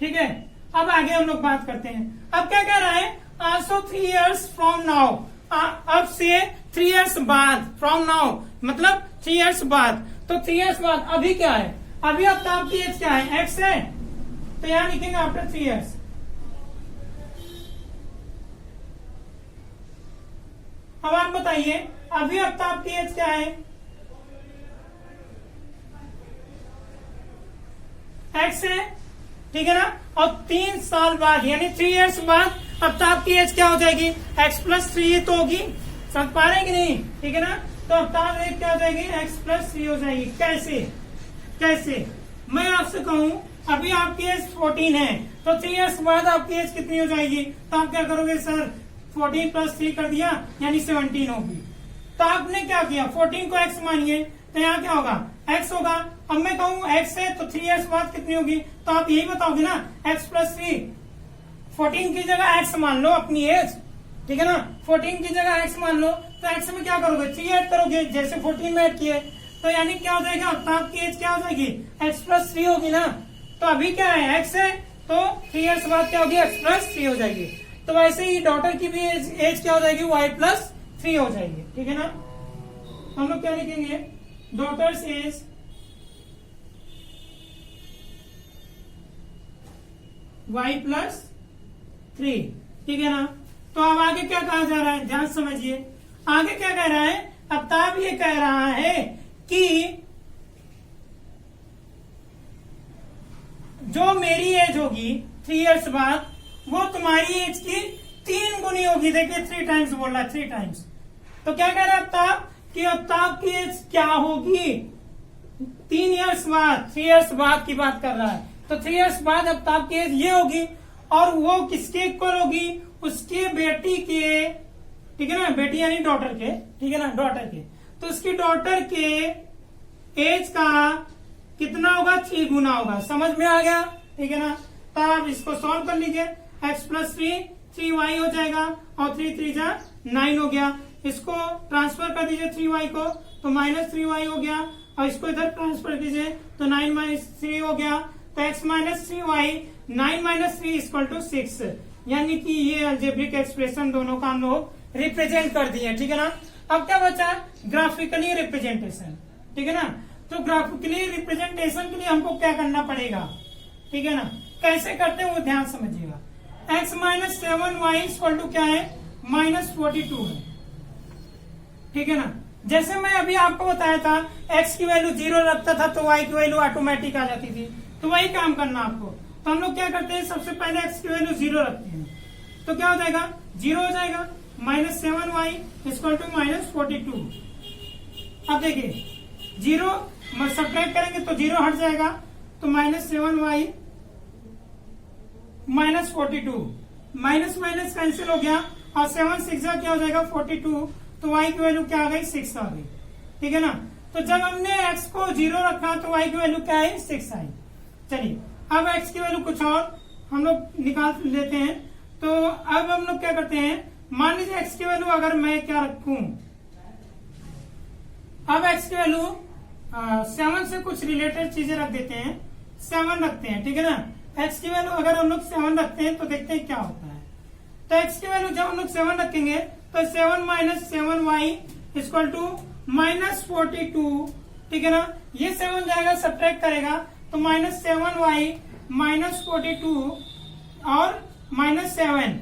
ठीक है, अब आगे हम लोग बात करते हैं। अब क्या कह रहा है, आल्सो 3 years फ्रॉम नाउ, अब से 3 years बाद, फ्रॉम नाउ मतलब 3 years बाद, तो 3 years बाद अभी क्या है, अभी आफ्ताब की एज क्या है, x है, तो यहाँ लिखेंगे आफ्टर 3 years। अब आप बताइए अभी आफ्ताब की एज क्या है? एक्स है, ठीक है ना। और 3 साल बाद यानी 3 years बाद आफ्ताब की एज क्या हो जाएगी? x+3 तो होगी, समझ पा रहे हैं कि नहीं? ठीक है ना। तो आफ्ताब एज क्या हो जाएगी? x+3 हो जाएगी। कैसे मैं आपसे कहूं अभी आपकी एज 14 है तो 3 years बाद आपकी एज कितनी हो जाएगी? तो आप क्या करोगे? सर 14 + 3 कर दिया यानी 17 होगी। तो आपने क्या किया? 14 को x मानिए तो यहाँ क्या होगा? x होगा। अब मैं कहूँ x है तो 3 years बाद कितनी होगी? तो आप यही बताओगे ना, x+3। 14 की जगह x मान लो अपनी एज, ठीक है ना। 14 की जगह x मान लो तो x में क्या करोगे? 3 ऐड करोगे जैसे 14 में ऐड किए। तो यानी क्या हो जाएगा? आफ्ताब की एज क्या हो जाएगी? x+3 होगी ना। तो अभी क्या है? x है तो 3 years बाद क्या होगी? x+3 हो जाएगी। तो वैसे ही डॉटर की भी एज क्या हो जाएगी? y+3 हो जाएगी, ठीक है ना। हम लोग क्या लिखेंगे? डॉटर्स एज y+3, ठीक है ना। तो अब आगे क्या कहा जा रहा है? ध्यान समझिए आगे क्या कह रहा है। आफ्ताब ये कह रहा है कि जो मेरी एज होगी 3 years बाद वो तुम्हारी एज की 3 गुनी होगी। देखिए 3 times बोल रहा है, 3 times। तो क्या कह रहा है आफ्ताब कि आफ्ताब की एज क्या होगी? 3 years बाद, 3 years बाद की बात कर रहा है। तो 3 years बाद आफ्ताब की एज ये होगी और वो किसके इक्वल होगी? उसके बेटी के, ठीक है ना। बेटी यानी डॉटर के, ठीक है ना, डॉटर के। तो उसकी डॉटर के एज का कितना होगा? 3 गुना होगा। समझ में आ गया, ठीक है ना। तो आप इसको सॉल्व कर लीजिए। x+3 3y हो जाएगा और 3 3 जा 9 हो गया। इसको ट्रांसफर कर दीजिए 3y को तो -3y हो गया और इसको इधर ट्रांसफर कीजिए तो 9 - 3 हो गया। तो x - 3y 9 - 3 = 6, यानी कि ये अलजेब्रिक एक्सप्रेशन दोनों का हम लोग रिप्रेजेंट कर दिए, ठीक है ना। अब क्या बचा? ग्राफिकली रिप्रेजेंटेशन, ठीक है ना। तो ग्राफिकली रिप्रेजेंटेशन के लिए हमको क्या करना पड़ेगा? ठीक है ना। कैसे करते हैं वो ध्यान समझिएगा। x - 7y = क्या है? -42 है, ठीक है ना। जैसे मैं अभी आपको बताया था x की वैल्यू 0 रखता था तो y की वैल्यू ऑटोमेटिक आ जाती थी। तो वही काम करना आपको। तो हम लोग क्या करते हैं? सबसे पहले x की वैल्यू 0 रखते हैं तो क्या हो जाएगा? 0 हो जाएगा। -7y = -42। अब देखिए 0 सब्ट्रैक्ट करेंगे तो 0 हट जाएगा तो -7y -42 माइनस माइनस कैंसिल हो गया और 7 6 क्या हो जाएगा? 42। तो y की वैल्यू क्या आ गई? 6 आ गई, ठीक है ना। तो जब हमने x को 0 रखा तो y की वैल्यू क्या है? 6 आई। चलिए अब x की वैल्यू कुछ और हम लोग निकाल लेते हैं। तो अब हम लोग क्या करते हैं? मान लीजिए x की वैल्यू अगर मैं क्या रखूं, अब x की वैल्यू 7 से कुछ रिलेटेड चीजें रख देते हैं। 7 रखते हैं, ठीक है ना। x की वैल्यू अगर हम लोग 7 रखते हैं तो देखते हैं क्या होता है। तो x की वैल्यू जब हम लोग 7 रखेंगे तो 7 - 7y = -42, ठीक है ना। ये 7 जाएगा सब्ट्रैक्ट करेगा तो -7y -42 और -7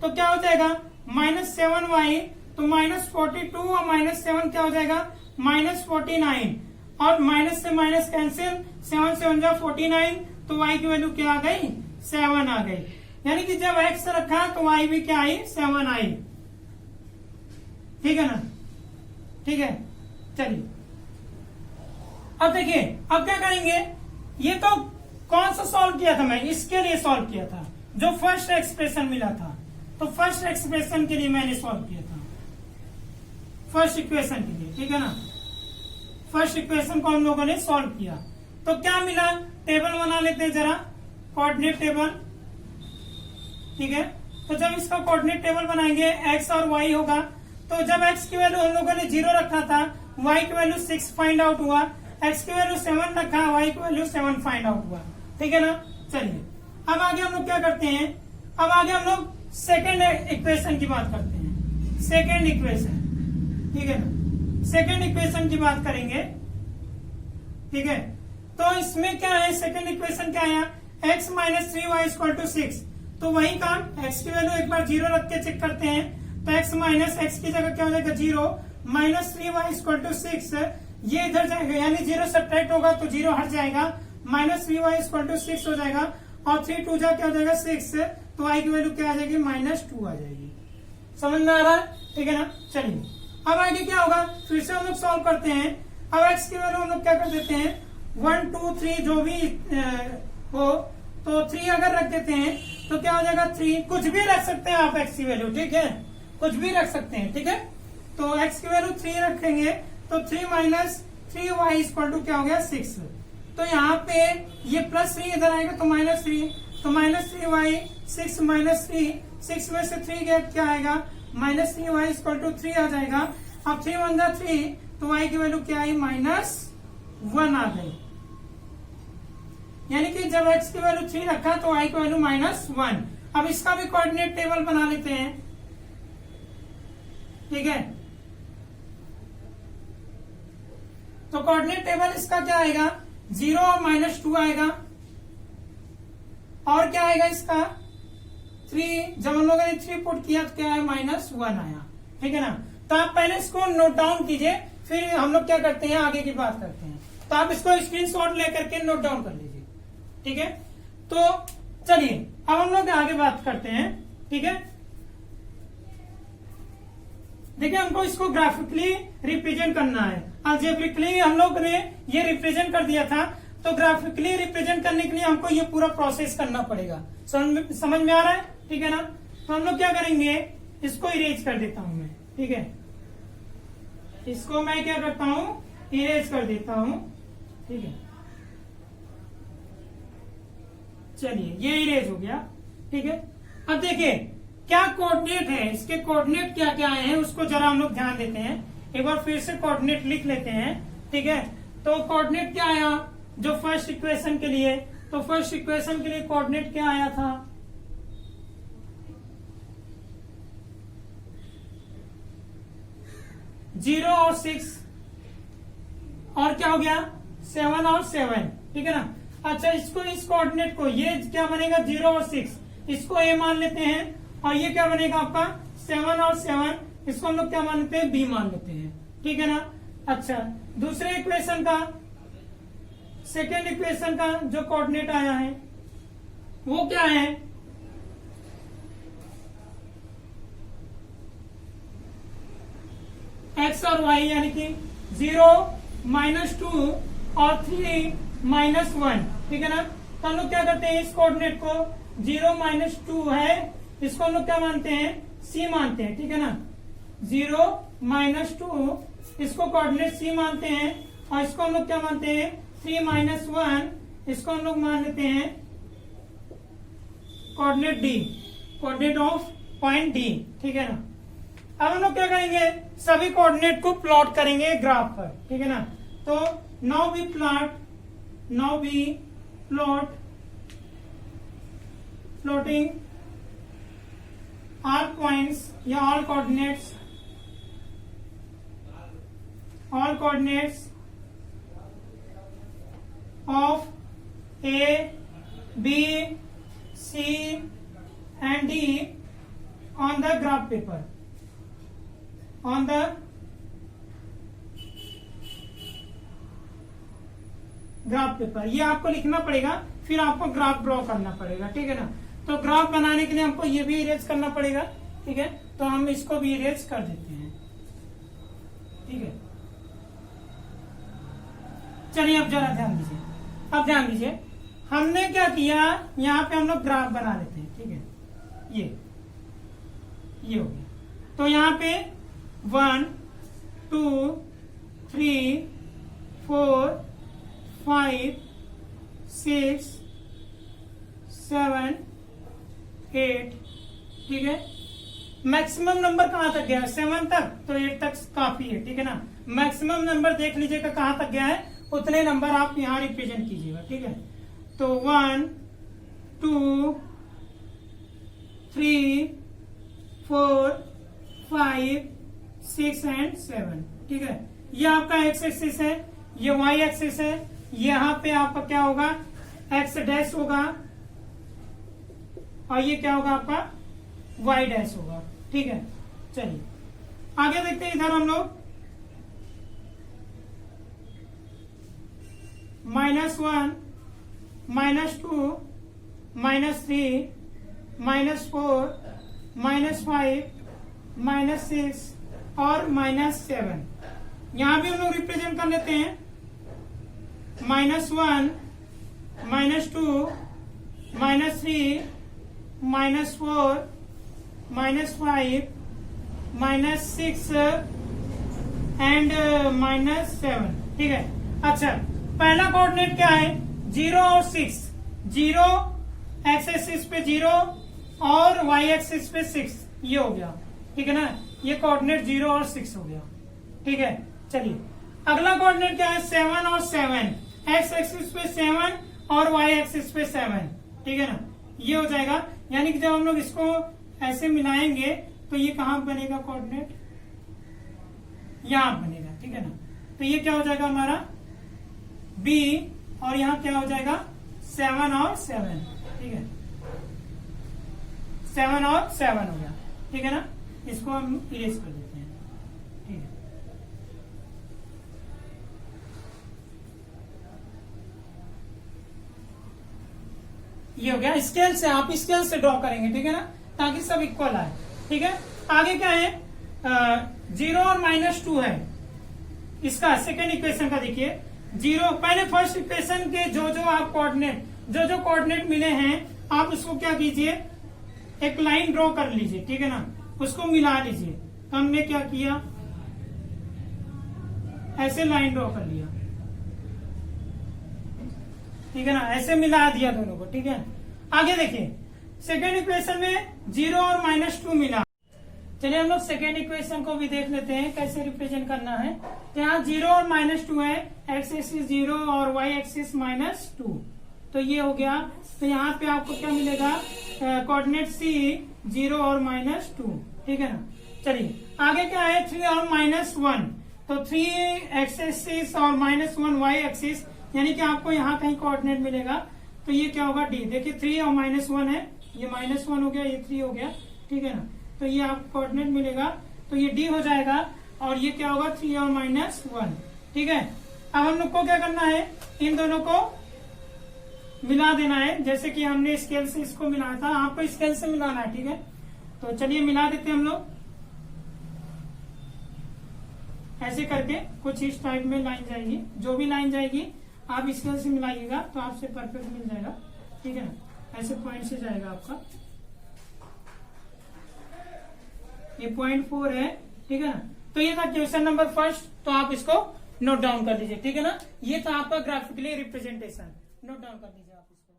तो क्या हो जाएगा? -7y तो -42 और -7 क्या हो जाएगा? -49 और माइनस से माइनस कैंसिल, 7 से 1 49 तो y की वैल्यू क्या आ गई? 7 आ गई। यानी कि जब x रखा तो y भी क्या आई? 7 आई, ठीक है ना। ठीक है, चलिए अब देखिए अब क्या करेंगे। ये तो कौन सा सॉल्व किया था? मैं इसके लिए सॉल्व किया था जो फर्स्ट एक्सप्रेशन मिला था। तो फर्स्ट एक्सप्रेशन के लिए मैंने सॉल्व किया था, फर्स्ट इक्वेशन के लिए, ठीक है ना। फर्स्ट इक्वेशन को हम लोगों ने सॉल्व किया तो क्या मिला? टेबल बना लेते हैं जरा, कोऑर्डिनेट टेबल, ठीक है। तो जब इसका कोऑर्डिनेट टेबल बनाएंगे x और y होगा। तो जब x की वैल्यू हम लोगों ने 0 रखा था, y की वैल्यू 6 फाइंड आउट हुआ, x की वैल्यू 7 रखा, y की वैल्यू 7 फाइंड आउट हुआ, ठीक है ना। चलिए अब आगे हम लोग क्या करते हैं? अब आगे हम लोग सेकेंड इक्वेशन की बात करते हैं। सेकेंड इक्वेशन, ठीक है ना। सेकेंड इक्वेशन की बात करेंगे, ठीक है। तो इसमें क्या है? सेकेंड इक्वेशन क्या है? x minus 3y equal to 6, तो वही काम x की वैल्यू एक बार 0 रख के चेक करते हैं, तो x माइनस x की जगह क्या हो जाएगा 0, माइनस 3y इक्वल टू 6, ये इधर जाएगा यानी 0 सब्ट्रैक्ट होगा तो 0 हट जाएगा, माइनस 3y इक्वल टू 6 हो जाएगा, और 3 2 जा क्या हो जाएगा 6, तो y की वैल्यू क्या आ जाएगी -2 आ जाएगी। समझ में आ रहा है? ठीक है ना। चलिए अब आगे क्या होगा, फिर से हम लोग सॉल्व करते हैं। अब x की वैल्यू हम लोग क्या कर देते हैं 1 2 3 जो भी हो, तो 3 अगर रख देते हैं तो क्या हो जाएगा 3, कुछ भी रख सकते हैं आप x की वैल्यू, ठीक है, कुछ भी रख सकते हैं, ठीक है। तो x की वैल्यू 3 रखेंगे तो 3 माइनस 3y इक्वल टू क्या हो गया 6, तो यहाँ पे ये प्लस 3 इधर आएगा तो -3, तो -3y 6 माइनस 3, 6 में से 3 क्या आएगा -3y इक्वल टू 3 आ जाएगा। अब 3 1 जा 3, तो y की वैल्यू क्या आई -1 आ गई, यानी कि जब x की वैल्यू 3 रखा तो y की वैल्यू -1। अब इसका भी कोऑर्डिनेट टेबल बना लेते हैं, ठीक है। तो कोऑर्डिनेट टेबल इसका क्या आएगा 0 और -2 आएगा, और क्या आएगा इसका 3, जब हम लोगों ने 3 पुट किया तो क्या है -1 आया, ठीक है ना। तो आप पहले इसको नोट डाउन कीजिए, फिर हम लोग क्या करते हैं आगे की बात करते हैं। तो आप इसको स्क्रीनशॉट लेकर के नोट डाउन कर लीजिए, ठीक है। तो चलिए अब हम लोग आगे बात करते हैं, ठीक है। देखिए हमको इसको ग्राफिकली रिप्रेजेंट करना है, अलजेब्रिकली हम लोग ने ये रिप्रेजेंट कर दिया था, तो ग्राफिकली रिप्रेजेंट करने के लिए हमको ये पूरा प्रोसेस करना पड़ेगा। समझ में आ रहा है? ठीक है ना। तो हम लोग क्या करेंगे, इसको इरेज कर देता हूं मैं, ठीक है, इसको मैं क्या करता हूं इरेज कर देता हूं, ठीक है। चलिए ये इरेज हो गया, ठीक है। अब देखिए क्या कोऑर्डिनेट है, इसके कोऑर्डिनेट क्या क्या आए हैं उसको जरा हम लोग ध्यान देते हैं। एक बार फिर से कोऑर्डिनेट लिख लेते हैं, ठीक है। तो कोऑर्डिनेट क्या आया जो फर्स्ट इक्वेशन के लिए, तो फर्स्ट इक्वेशन के लिए कोऑर्डिनेट क्या आया था 0 और 6, और क्या हो गया 7 और 7, ठीक है ना। अच्छा इसको इस कोऑर्डिनेट को ये क्या बनेगा 0 और 6, इसको ए मान लेते हैं, और ये क्या बनेगा आपका 7 और 7, इसको हम लोग क्या मान लेते हैं बी मान लेते हैं, ठीक है ना। अच्छा दूसरे इक्वेशन का, सेकेंड इक्वेशन का जो कोऑर्डिनेट आया है वो क्या है x और y, यानी कि 0 -2 और 3 -1, ठीक है ना। तो हम लोग क्या करते हैं इस कोऑर्डिनेट को 0 -2 है, इसको हम लोग क्या मानते हैं c मानते हैं, ठीक है ना। 0 -2 इसको कोऑर्डिनेट c मानते हैं, और इसको हम लोग क्या मानते हैं 3 -1, इसको हम लोग मान लेते हैं coordinate d, coordinate of point d, ठीक है ना। अब हम लोग क्या करेंगे सभी कोऑर्डिनेट को प्लॉट करेंगे ग्राफ पर, ठीक है ना। तो now we plot plotting all points या all coordinates of A, B, C and D on the graph paper, on the graph paper. ये आपको लिखना पड़ेगा, फिर आपको ग्राफ ड्रॉ करना पड़ेगा, ठीक है ना। तो ग्राफ बनाने के लिए हमको ये भी इरेज करना पड़ेगा, ठीक है। तो हम इसको भी इरेज कर देते हैं, ठीक है। चलिए अब जरा ध्यान दीजिए, अब ध्यान दीजिए हमने क्या किया, यहाँ पे हम लोग ग्राफ बना लेते हैं, ठीक है। ये हो गया। तो यहाँ पे 1 2 3 4 5 6 7 8, ठीक है। मैक्सिमम नंबर कहां तक गया है 7 तक, तो 8 तक काफी है, ठीक है ना। मैक्सिमम नंबर देख लीजिएगा कहां तक गया है, उतने नंबर आप यहां रिप्रेजेंट कीजिएगा, ठीक है। तो 1 2 3 4 5 6 एंड 7, ठीक है। ये आपका एक्स एक्सिस है, ये वाई एक्सिस है, यहाँ पे आपका क्या होगा एक्स डैश होगा, और ये क्या होगा आपका y डैश होगा। ठीक है, चलिए आगे देखते हैं। इधर हम लोग -1, -2, -3, -4, -5, -6 और -7, यहां भी हम लोग रिप्रेजेंट कर लेते हैं। -1, -2, -3, -4, -5, -6 एंड -7। ठीक है, अच्छा पहला कोऑर्डिनेट क्या है? 0 और 6। 0 एक्स एक्सिस पे 0 और वाई एक्सिस पे 6, ये हो गया। ठीक है ना, ये कोऑर्डिनेट 0 और 6 हो गया। ठीक है, चलिए अगला कोऑर्डिनेट क्या है? 7 और 7, एक्स एक्सिस पे 7 और वाई एक्सिस पे 7। ठीक है ना, ये हो जाएगा। यानी कि जब हम लोग इसको ऐसे मिलाएंगे तो ये कहां बनेगा कोऑर्डिनेट? यहां बनेगा। ठीक है ना, तो ये क्या हो जाएगा हमारा बी, और यहाँ क्या हो जाएगा 7 और 7। ठीक है, 7 और 7 हो गया। ठीक है ना, इसको हम इरेज कर देते हैं। ठीक है, ये हो गया। स्केल से आप स्केल से ड्रॉ करेंगे। ठीक है ना, ताकि सब इक्वल आए। ठीक है, आगे क्या है? 0 और -2 है। इसका सेकेंड इक्वेशन का देखिए। 0 पहले फर्स्ट इक्वेशन के जो आप कोऑर्डिनेट मिले हैं, आप उसको क्या कीजिए, एक लाइन ड्रॉ कर लीजिए। ठीक है ना, उसको मिला लीजिए। तो हमने क्या किया, ऐसे लाइन ड्रॉ कर लिया। ठीक है ना, ऐसे मिला दिया दोनों को। ठीक है, आगे देखिए सेकेंड इक्वेशन में 0 और -2 मिला। चलिए हम लोग सेकेंड इक्वेशन को भी देख लेते हैं कैसे रिप्रेजेंट करना है। तो यहाँ 0 और -2 है, एक्स एक्सिस 0 और वाई एक्सिस -2, तो ये हो गया। तो यहाँ पे आपको क्या मिलेगा? कोऑर्डिनेट C 0 और -2। ठीक है ना, चलिए आगे क्या है? 3 और -1, तो 3 एक्स एक्सिस और -1 वाई एक्सिस, यानी कि आपको यहाँ कहीं कोऑर्डिनेट मिलेगा। तो ये क्या होगा? D। देखिए 3 और -1 है, ये -1 हो गया, ये 3 हो गया। ठीक है ना, तो ये आपको कोऑर्डिनेट मिलेगा, तो ये D हो जाएगा, और ये क्या होगा? 3 और -1। ठीक है, अब हम लोग को क्या करना है? इन दोनों को मिला देना है, जैसे कि हमने स्केल से इसको मिलाया था, आपको स्केल से मिलाना है। ठीक है, तो चलिए मिला देते हैं हम लोग। ऐसे करके कुछ इस टाइप में लाइन जाएगी। जो भी लाइन जाएगी आप स्केल से मिलाइएगा तो आपसे परफेक्ट मिल जाएगा। ठीक है ना, ऐसे पॉइंट से जाएगा आपका। ये 0.4 है। ठीक है ना, तो ये था क्वेश्चन नंबर फर्स्ट, तो आप इसको नोट डाउन कर लीजिए। ठीक है ना, ये था आपका ग्राफिकली रिप्रेजेंटेशन, नोट डाउन कर लीजिए आप इसको।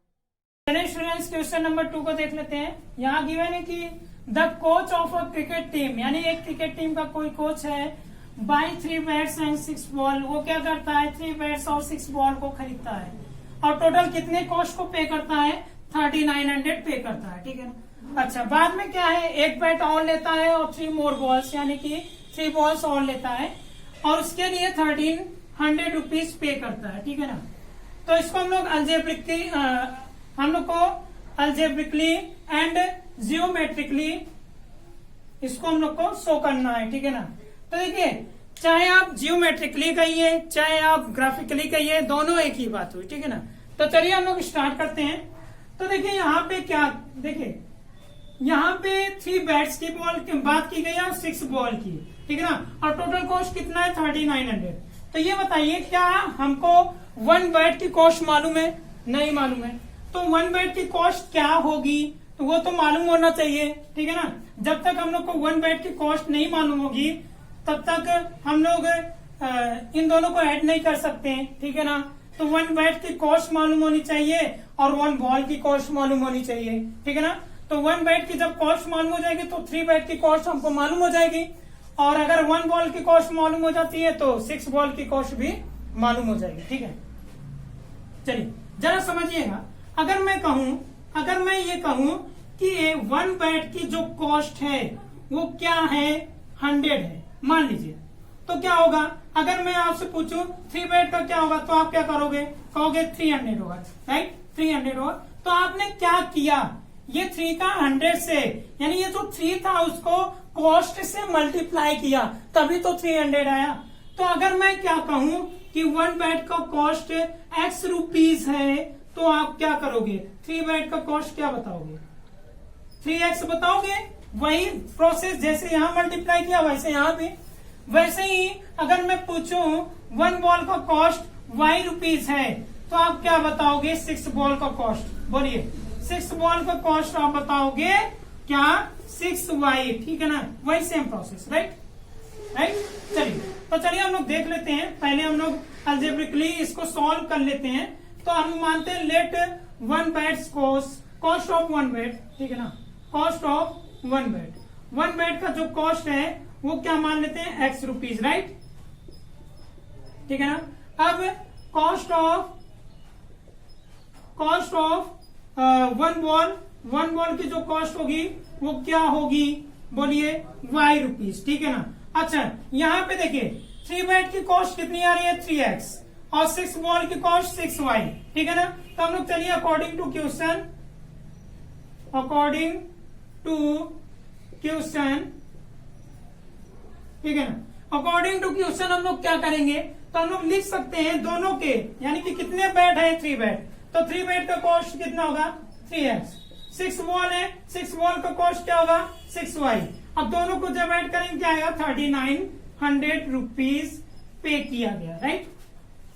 चलिए स्टूडेंट्स क्वेश्चन नंबर 2 को देख लेते हैं। यहाँ गिवन है कि the coach of a cricket team, यानी एक क्रिकेट टीम का कोई कोच है, बाई 3 बैट्स एंड 6 बॉल। वो क्या करता है? 3 बैट्स और 6 बॉल को खरीदता है, और टोटल कितने कॉस्ट को पे करता है? 3900 पे करता है। ठीक है ना, अच्छा बाद में क्या है? एक बैट और लेता है और 3 मोर बॉल्स, यानी कि 3 बॉल्स और लेता है, और उसके लिए 1300 रुपीज पे करता है। ठीक है ना, तो इसको हम लोग अल्जेब्रिकली एंड जियोमेट्रिकली इसको हम लोग को शो करना है। ठीक है ना, तो देखिए चाहे आप जियोमेट्रिकली कहिए चाहे आप ग्राफिकली कहिए, दोनों एक ही बात हुई। ठीक है ना, तो चलिए हम लोग स्टार्ट करते हैं। तो देखिए यहाँ पे क्या, देखिए यहाँ पे 3 बैट्स की बॉल की बात की गई है और 6 बॉल की। ठीक है ना, और टोटल कॉस्ट कितना है? 3900। तो ये बताइए क्या हमको 1 बैट की कॉस्ट मालूम है? नहीं मालूम है। तो 1 बैट की कॉस्ट क्या होगी तो वो तो मालूम होना चाहिए। ठीक है ना, जब तक हम लोग को 1 बैट की कॉस्ट नहीं मालूम होगी तब तक हम लोग इन दोनों को ऐड नहीं कर सकते हैं। ठीक है ना, तो 1 बैट की कॉस्ट मालूम होनी चाहिए और 1 बॉल की कॉस्ट मालूम होनी चाहिए। ठीक है ना, तो 1 बैट की जब कॉस्ट मालूम हो जाएगी तो 3 बैट की कॉस्ट हमको मालूम हो जाएगी, और अगर 1 बॉल की कॉस्ट मालूम हो जाती है तो 6 बॉल की कॉस्ट भी मालूम हो जाएगी। ठीक है, चलिए जरा समझिएगा। अगर मैं ये कहूं कि 1 बैट की जो कॉस्ट है वो क्या है? 100 है मान लीजिए, तो क्या होगा? अगर मैं आपसे पूछूं 3 बैट का क्या होगा, तो आप क्या करोगे? कहोगे 300 होगा, राइट? 300 होगा। तो आपने क्या किया? ये 3 का 100 से, यानी ये जो 3 था उसको कॉस्ट से मल्टीप्लाई किया तभी तो 300 आया। तो अगर मैं क्या कहूं कि 1 बैट का कॉस्ट x रुपीज है, तो आप क्या करोगे? 3 बैट का कॉस्ट क्या बताओगे? 3x बताओगे। वही प्रोसेस जैसे यहां मल्टीप्लाई किया वैसे यहां भी। वैसे ही अगर मैं पूछूं 1 बॉल का कॉस्ट y रुपीज है, तो आप क्या बताओगे? 6 बॉल का कॉस्ट। बोलिए 6 बॉल का कॉस्ट आप बताओगे क्या? 6y, ठीक है ना? वही सेम प्रोसेस, राइट। चलिए, तो चलिए हम लोग देख लेते हैं। पहले हम लोग अलजेब्रिकली इसको सॉल्व कर लेते हैं। तो हम मानते हैं let 1 bat cost of 1 bat, ठीक है ना? कॉस्ट ऑफ 1 बैट, 1 बैट का जो कॉस्ट है वो क्या मान लेते हैं? x रुपीज, राइट, ठीक है ना? अब कॉस्ट ऑफ 1 बॉल की जो कॉस्ट होगी वो क्या होगी? बोलिए y रुपीज, ठीक है ना? अच्छा, यहाँ पे देखिए 3 बैट की कॉस्ट कितनी आ रही है? 3x, और 6 बॉल की कॉस्ट 6y, ठीक है ना? तो हम लोग चलिए अकॉर्डिंग टू क्वेश्चन, ठीक है ना? अकॉर्डिंग टू क्वेश्चन हम लोग क्या करेंगे? तो हम लोग लिख सकते हैं दोनों के, यानी कि कितने बैट है? 3 बैट, तो 3 बैट का कॉस्ट कितना होगा? 3x। 6 बॉल है, 6 बॉल का कॉस्ट क्या होगा? 6y। अब दोनों को जब ऐड करेंगे क्या आएगा? 3900 रुपीज पे किया गया, राइट।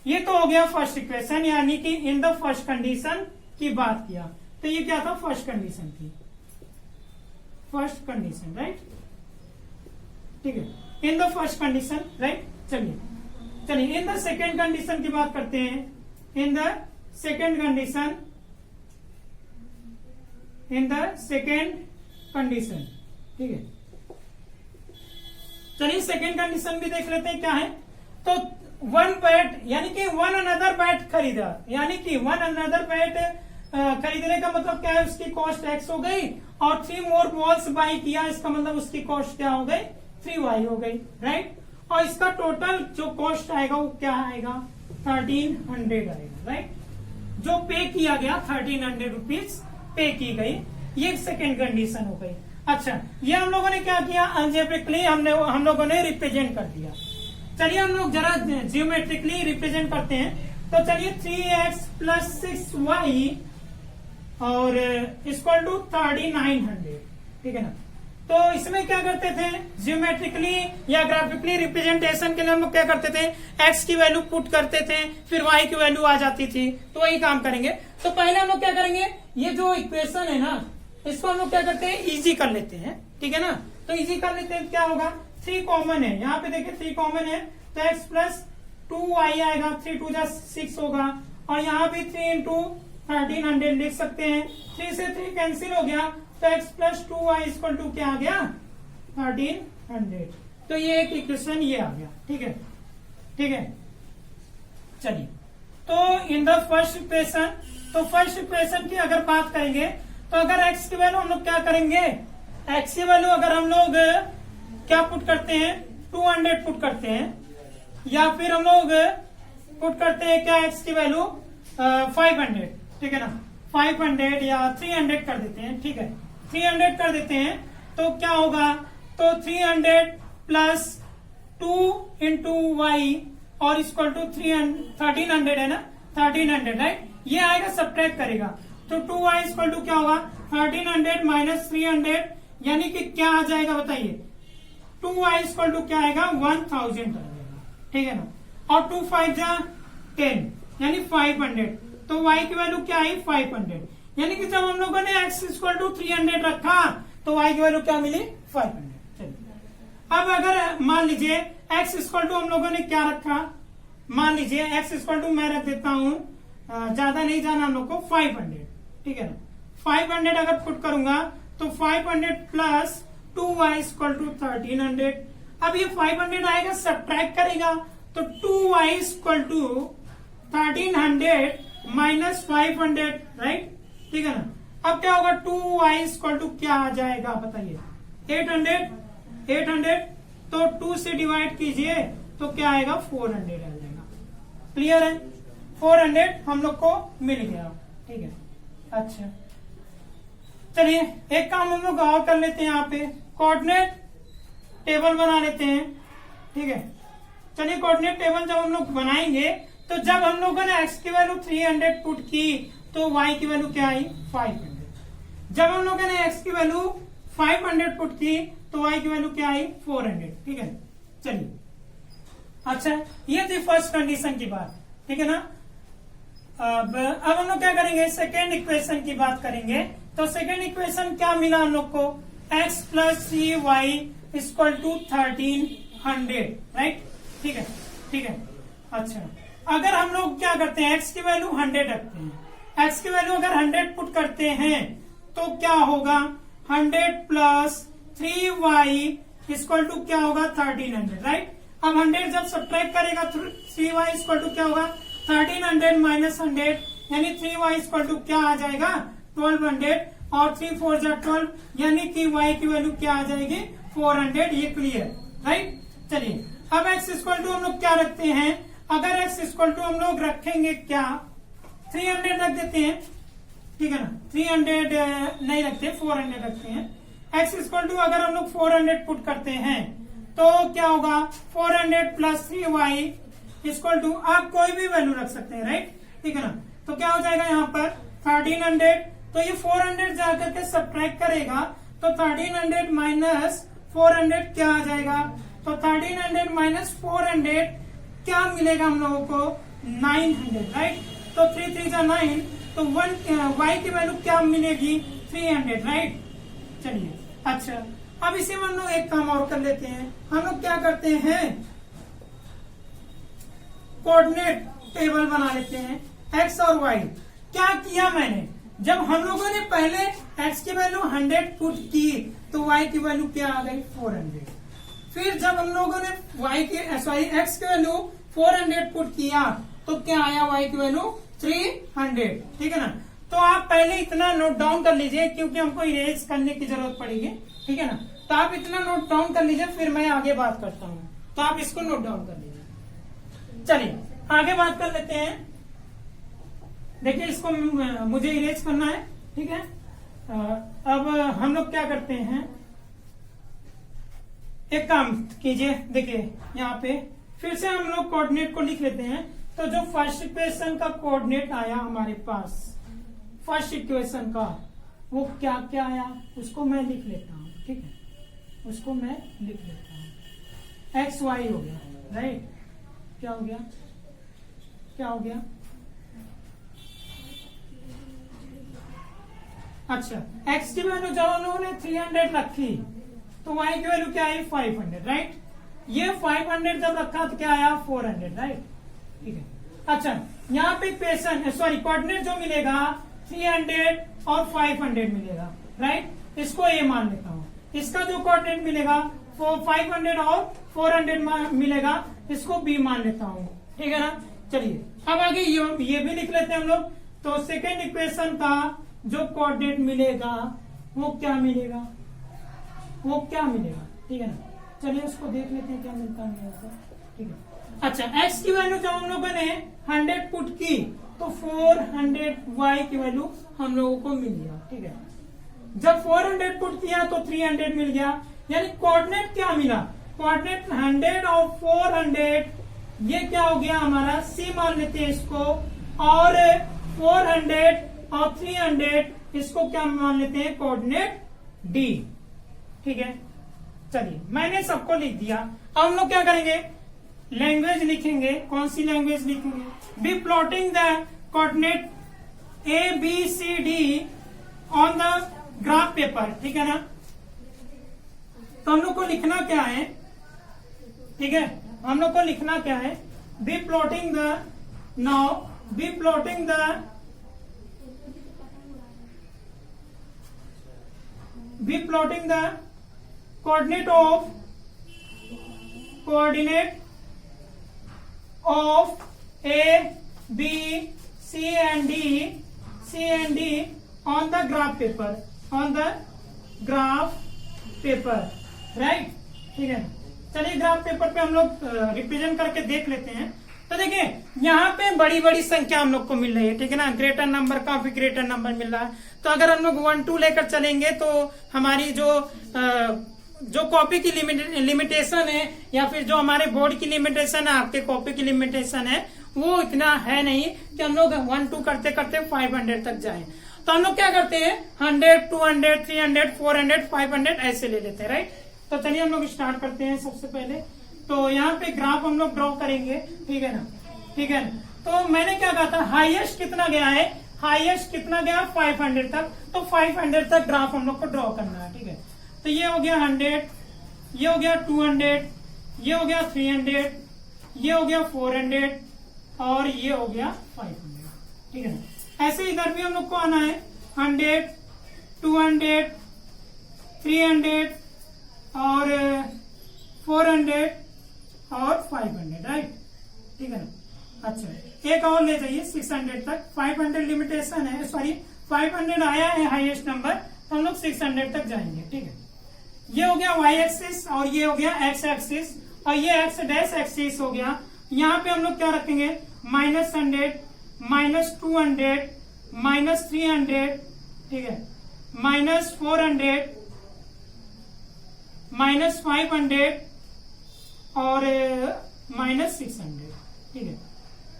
ये तो हो गया फर्स्ट इक्वेशन, यानी कि इन द फर्स्ट कंडीशन की बात किया। तो ये क्या था? फर्स्ट कंडीशन थी, फर्स्ट कंडीशन, राइट, ठीक है, इन द फर्स्ट कंडीशन, राइट। चलिए इन द सेकेंड कंडीशन की बात करते हैं। इन द सेकेंड कंडीशन, ठीक है। चलिए सेकेंड कंडीशन भी देख लेते हैं क्या है। तो 1 बैट, यानी कि 1 अनदर बैट खरीदा, यानी कि 1 अनदर बैट खरीदने का मतलब क्या है? उसकी कॉस्ट x हो गई, और 3 मोर बॉल्स बाई किया, इसका मतलब उसकी कॉस्ट क्या हो गई? 3y हो गई, राइट। और इसका टोटल जो कॉस्ट आएगा वो क्या आएगा? 1300 आएगा, राइट। जो पे किया गया 1300 रुपीज पे की गई, ये सेकेंड कंडीशन हो गई। अच्छा, ये हम लोगों ने क्या किया? अलजेब्रिकली हम लोगों ने रिप्रेजेंट कर दिया। चलिए हम लोग जरा जियोमेट्रिकली रिप्रेजेंट करते हैं। तो चलिए 3x प्लस 6y और इक्वल टू 3900, ठीक है ना? तो इसमें क्या करते थे? जियोमेट्रिकली या ग्राफिकली रिप्रेजेंटेशन के लिए हम लोग क्या करते थे? x की वैल्यू पुट करते थे, फिर y की वैल्यू आ जाती थी। तो वही काम करेंगे। तो पहले हम लोग क्या करेंगे? ये जो इक्वेशन है ना, इसको हम लोग क्या करते हैं? इजी कर लेते हैं, ठीक है ना? तो इजी कर लेते हैं, क्या होगा? 3 कॉमन है, यहाँ पे देखिए 3 कॉमन है, तो x प्लस 2y आएगा, 3 2 जा 6 होगा, और यहाँ भी 3 इंटू 1300 लिख सकते हैं। 3 से 3 कैंसिल हो गया, तो x plus 2y equal to क्या आ गया? 1300। तो ये एक इक्वेशन ये आ गया, ठीक है, ठीक है। चलिए, तो इन द फर्स्ट इक्वेशन, तो फर्स्ट इक्वेशन की अगर बात करेंगे, तो अगर x की वैल्यू हम लोग क्या करेंगे? x की वैल्यू अगर हम लोग क्या पुट करते हैं? 200 पुट करते हैं, या फिर हम लोग पुट करते हैं क्या? x की वैल्यू 500, ठीक है ना? 500 या 300 कर देते हैं, ठीक है, 300 कर देते हैं। तो क्या होगा? तो 300 प्लस 2 इंटू वाई और इक्वल टू 1300 है ना? 1300, राइट। ये आएगा, सब्ट्रैक्ट करेगा, तो 2y इक्वल टू क्या होगा? 1300 माइनस 300, यानी कि क्या आ जाएगा बताइए? 2y इक्वल टू क्या आएगा? 1000 आ जाएगा, ठीक है ना? और 2 5 जा 10, यानी 500। तो y की वैल्यू क्या आई? 500। यानी कि जब हम लोगों ने x इक्वल टू 300 रखा, तो y की वैल्यू क्या मिली? 500। चलिए, अब अगर मान लीजिए x इक्वल टू हम लोगों ने क्या रखा? मान लीजिए x इक्वल टू मैं रख देता हूं, ज्यादा नहीं जाना हम लोग को, 500, ठीक है ना? 500 अगर पुट करूंगा तो 500 प्लस 2y इक्वल टू 1300। अब ये 500 आएगा, सब्ट्रैक्ट करेगा, तो 2y equal to 1300 minus 500, right, ठीक है ना? अब क्या होगा? 2y इक्वल टू क्या आ जाएगा बताइए? 800। तो 2 से डिवाइड कीजिए तो क्या आएगा? 400 आ जाएगा। क्लियर है? 400 हम लोग को मिल गया, ठीक है। अच्छा, चलिए एक काम हम लोग और कर लेते हैं, यहाँ पे कोऑर्डिनेट टेबल बना लेते हैं। ठीक है, चलिए कोऑर्डिनेट टेबल जब हम लोग बनाएंगे तो जब हम लोगों ने x की वैल्यू 300 पुट की तो y की वैल्यू क्या आई 500। जब हम लोगों ने x की वैल्यू 500 पुट की तो y की वैल्यू क्या आई 400। ठीक है, चलिए अच्छा ये थी फर्स्ट कंडीशन की बात। ठीक है ना, अब हम लोग क्या करेंगे, सेकेंड इक्वेशन की बात करेंगे। तो सेकेंड इक्वेशन क्या मिला हम लोग को, x plus 3y equal to 1300। Right, ठीक है, ठीक है। अच्छा अगर हम लोग क्या करते हैं, x की वैल्यू 100 रखते हैं, x की वैल्यू अगर 100 पुट करते हैं तो क्या होगा 100 प्लस 3y इक्वल टू क्या होगा 1300। राइट, अब 100 जब सब्ट्रैक्ट करेगा 3y इक्वल टू क्या होगा 1300 माइनस 100 यानी 3y इक्वल टू क्या आ जाएगा 1200 और 3 4 जा 12 यानी कि y की वैल्यू क्या आ जाएगी 400। ये क्लियर। राइट, चलिए अब x इक्वल टू हम लोग क्या रखते हैं, अगर x इक्वल टू हम लोग रखेंगे क्या 300 रख देते हैं। ठीक है ना, 300 नहीं रखते 400 रखते हैं। x इक्वल टू अगर हम लोग 400 पुट करते हैं तो क्या होगा 400 प्लस 3y इक्वल टू, आप कोई भी वैल्यू रख सकते हैं। राइट, ठीक है ना, तो क्या हो जाएगा यहाँ पर 1300। तो ये 400 जाकर के सब्ट्रैक्ट करेगा तो 1300 माइनस 400 क्या आ जाएगा, तो 1300 माइनस 400 क्या मिलेगा हम लोगों को 900। राइट, तो 3 3 जा 9 तो 1 y की वैल्यू क्या मिलेगी 300। राइट, चलिए अच्छा अब इसी में हम लोग एक काम और कर लेते हैं। हम लोग क्या करते हैं, कोऑर्डिनेट टेबल बना लेते हैं x और y। क्या किया मैंने, जब हम लोगों ने पहले x की वैल्यू 100 पुट की तो y की वैल्यू क्या आ गई 400। फिर जब हम लोगों ने x की वैल्यू 400 पुट किया तो क्या आया y की वैल्यू 300। ठीक है ना, तो आप पहले इतना नोट डाउन कर लीजिए क्योंकि हमको इरेज करने की जरूरत पड़ेगी। ठीक है ना, तो आप इतना नोट डाउन कर लीजिए, फिर मैं आगे बात करता हूँ, तो आप इसको नोट डाउन कर लीजिए। चलिए आगे बात कर लेते हैं। देखिए इसको मुझे इरेज करना है। ठीक है, अब हम लोग क्या करते हैं, एक काम कीजिए, देखिए यहाँ पे फिर से हम लोग कोऑर्डिनेट को लिख लेते हैं। तो जो फर्स्ट इक्वेशन का कोऑर्डिनेट आया हमारे पास, फर्स्ट इक्वेशन का वो क्या क्या आया उसको मैं लिख लेता हूँ। ठीक है, उसको मैं लिख लेता हूँ, एक्स वाई हो गया। राइट, क्या हो गया, क्या हो गया, अच्छा x की वैल्यू जब हम लोगों ने 300 रखी तो y की वैल्यू क्या आई 500। राइट, ये 500 जब रखा तो क्या आया 400। राइट, ठीक है। अच्छा यहाँ पे इक्वेशन कोऑर्डिनेट जो मिलेगा 300 और 500 मिलेगा। राइट, इसको a मान लेता हूँ। इसका जो कोऑर्डिनेट मिलेगा 500 और 400 मिलेगा, इसको b मान लेता हूँ। ठीक है ना, चलिए अब आगे ये भी लिख लेते हैं हम लोग। तो सेकेंड इक्वेशन का जो कोऑर्डिनेट मिलेगा वो क्या मिलेगा, वो क्या मिलेगा। ठीक है ना, चलिए उसको देख लेते हैं क्या मिलता है। ठीक है, अच्छा x की वैल्यू जब हम लोगों ने 100 पुट की तो 400 y की वैल्यू हम लोगों को मिल गया। ठीक है, जब 400 पुट किया तो 300 मिल गया, यानी कोऑर्डिनेट क्या मिला, कोऑर्डिनेट 100 और 400 ये क्या हो गया हमारा c मान लेते हैं इसको, और 400 और 300 इसको क्या मान लेते हैं कोऑर्डिनेट d। ठीक है, चलिए मैंने सबको लिख दिया। अब हम लोग क्या करेंगे, लैंग्वेज लिखेंगे। कौन सी लैंग्वेज लिखेंगे, B plotting the coordinate A B C D on the graph paper. ठीक है ना, तो हम लोग को लिखना क्या है, ठीक है, हम लोग को लिखना क्या है, be plotting the, now be plotting the, be plotting the coordinate of A, B, C and D on the graph paper, on the graph paper, right? ठीक है, चलिए ग्राफ पेपर पे हम लोग रिप्रेजेंट करके देख लेते हैं। तो देखिए यहाँ पे बड़ी बड़ी संख्या हम लोग को मिल रही है। ठीक है ना, ग्रेटर नंबर, काफी ग्रेटर नंबर मिल रहा है। तो अगर हम लोग 1 2 लेकर चलेंगे तो हमारी जो कॉपी की लिमिटेशन है या फिर जो हमारे बोर्ड की लिमिटेशन है, आपके कॉपी की लिमिटेशन है, वो इतना है नहीं कि हम लोग 1 2 करते करते 500 तक जाएं। तो हम लोग क्या करते हैं 100, 200, 300, 400, 500 ऐसे ले लेते हैं, राइट। तो चलिए हम लोग स्टार्ट करते हैं। सबसे पहले तो यहाँ पे ग्राफ हम लोग ड्रॉ करेंगे, ठीक है ना, ठीक है ना। तो मैंने क्या कहा था, हाईएस्ट कितना गया है, हाईएस्ट कितना गया 500 तक, तो 500 तक ग्राफ हम लोग को ड्रॉ करना है, ठीक है। तो ये हो गया 100, ये हो गया 200, ये हो गया 300, ये हो गया 400 और ये हो गया 500, ठीक है ना। ऐसे इधर भी हम लोग को आना है 100, 200, 300 और 400 और 500, राइट, ठीक है ना। अच्छा एक और ले जाइए 600 तक, 500 लिमिटेशन है, सॉरी 500 आया है हाईएस्ट नंबर, तो हम लोग 600 तक जाएंगे, ठीक है। ये हो गया y एक्सिस और ये हो गया x एक्सिस और ये x डैश एक्सिस हो गया। यहाँ पे हम लोग क्या रखेंगे -100, -200, -300, ठीक है, -400, -500 और -600, ठीक है।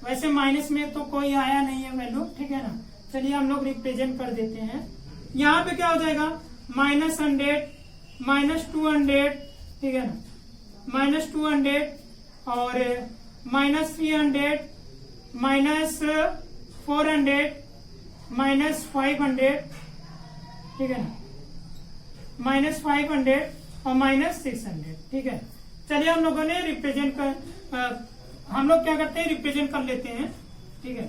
वैसे माइनस में तो कोई आया नहीं है वैल्यू, ठीक है ना। चलिए हम लोग रिप्रेजेंट कर देते हैं। यहाँ पे क्या हो जाएगा -100, -200, ठीक है ना, -200 और -300, -400, -500, ठीक है ना, -500 और -600, ठीक है। चलिए हम लोगों ने रिप्रेजेंट कर हम लोग क्या करते हैं रिप्रेजेंट कर लेते हैं, ठीक है।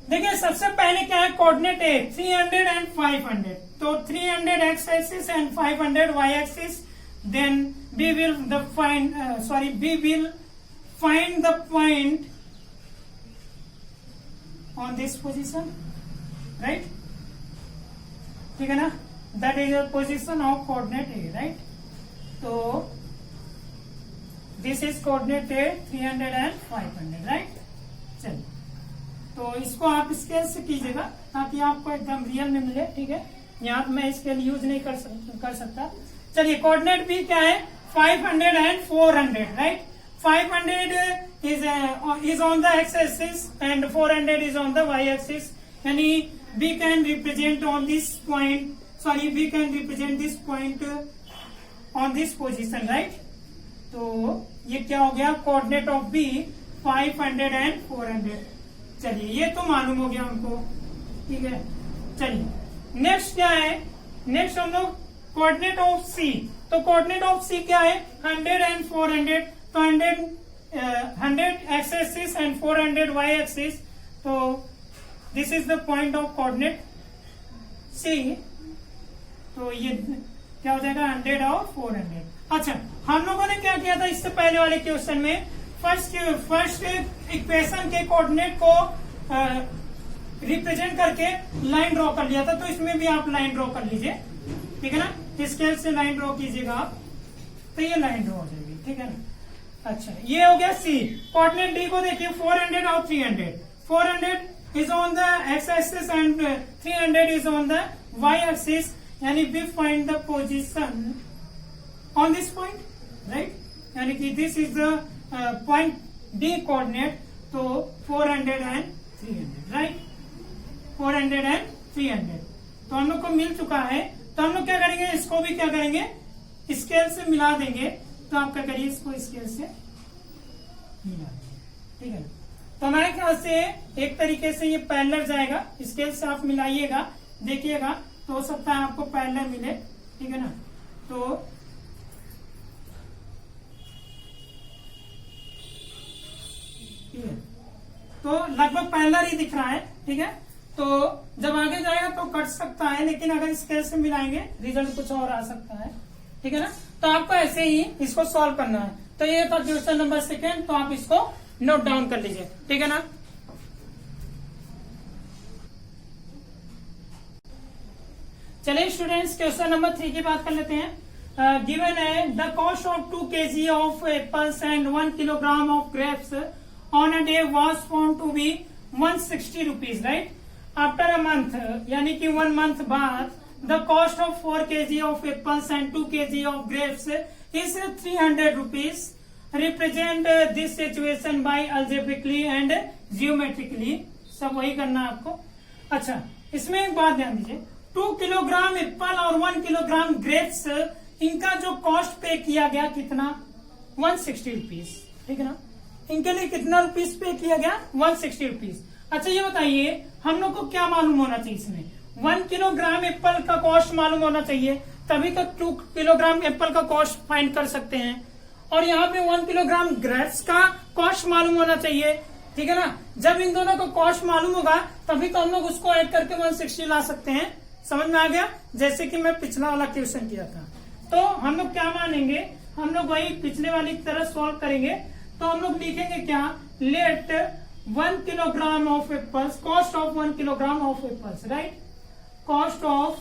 देखिए सबसे पहले क्या है कोऑर्डिनेट है 300 एंड 500, तो 300 x axis and 500 y axis, then we will find the point on this position, right, ठीक है ना, that is the position of coordinate A, right। तो दिस इज कोऑर्डिनेट है 300 एंड 500, राइट। चलिए तो इसको आप स्केल से कीजिएगा ताकि आपको एकदम रियल में मिले, ठीक है। यहाँ मैं स्केल यूज नहीं कर सकता। चलिए कोऑर्डिनेट भी क्या है 500 and 400, right. 500 is on the x axis and 400 is on the y axis, यानी we can represent on this point, we can represent this point on this position, right। तो ये क्या हो गया कोऑर्डिनेट ऑफ बी 500 एंड 400। चलिए ये तो मालूम हो गया हमको, ठीक है। चलिए नेक्स्ट क्या है, नेक्स्ट हम लोग कोऑर्डिनेट ऑफ सी, तो कोऑर्डिनेट ऑफ सी क्या है 100 एंड 400, तो 100 X axis and 400 Y axis, तो this is the point of coordinate C. तो ये क्या हो जाएगा 100 और 400। अच्छा हम लोगों ने क्या किया था इससे पहले वाले क्वेश्चन में, फर्स्ट इक्वेशन के कोऑर्डिनेट को रिप्रेजेंट करके लाइन ड्रॉ कर लिया था, तो इसमें भी आप लाइन ड्रॉ कर लीजिए, ठीक है ना। स्केल से लाइन ड्रॉ कीजिएगा आप, तो ये लाइन ड्रॉ हो जाएगी, ठीक है ना। अच्छा ये हो गया सी। कोऑर्डिनेट डी को देखिए 400 और 300, 400 is on the X axis and 300 is on the Y axis, यानी we find the position on this point, right, यानी कि this is the point D coordinate, तो 400 and 300, right, 400 and 300 तो हम लोग को मिल चुका है। तो हम लोग क्या करेंगे इसको भी क्या करेंगे स्केल से मिला देंगे, तो आप क्या करिए इसको स्केल से मिला देंगे, ठीक है। तो हमारे ख्याल से एक तरीके से ये पैरेलल जाएगा, स्केल से आप मिलाइएगा देखिएगा, तो हो सकता है आपको पैरेलल मिले, ठीक है ना। तो तो लगभग पैरेलल ही दिख रहा है, ठीक है। तो जब आगे जाएगा तो कट सकता है, लेकिन अगर स्केल से मिलाएंगे रिजल्ट कुछ और आ सकता है, ठीक है ना। तो आपको ऐसे ही इसको सॉल्व करना है। तो ये था क्वेश्चन नंबर 2, तो आप इसको नोट डाउन कर लीजिए, ठीक है ना। चलिए स्टूडेंट्स क्वेश्चन नंबर 3 की बात कर लेते हैं। गिवन है the cost of 2 kg of apples and 1 kilogram of grapes on a day was found to be 160 rupees, right। After a month यानी कि 1 मंथ बाद the cost of 4 kg of apples and 2 kg of grapes is 300 rupees. Represent this situation bye algebraically and geometrically. सब वही करना है आपको। अच्छा, इसमें एक बात ध्यान दीजिए, 2 किलोग्राम एप्पल और 1 किलोग्राम ग्रेप्स, इनका जो कॉस्ट पे किया गया कितना, 160 रुपीज। ठीक है ना, इनके लिए कितना रुपीज पे किया गया, 160 रुपीज। अच्छा ये बताइए हम लोग को क्या मालूम होना चाहिए इसमें, 1 किलोग्राम एप्पल का कॉस्ट मालूम होना चाहिए, तभी तो 2 किलोग्राम एप्पल का कॉस्ट फाइंड कर सकते हैं। और यहाँ पे 1 किलोग्राम ग्रेप्स का कॉस्ट मालूम होना चाहिए। ठीक है ना, जब इन दोनों का कॉस्ट मालूम होगा तभी तो हम लोग उसको ऐड करके 160 ला सकते हैं। समझ में आ गया, जैसे कि मैं पिछला वाला क्वेश्चन किया था। तो हम लोग क्या मानेंगे, हम लोग वही पिछले वाली की तरह सॉल्व करेंगे। तो हम लोग लिखेंगे क्या, let 1 kilogram of apples, cost of 1 kilogram of apples, right, cost of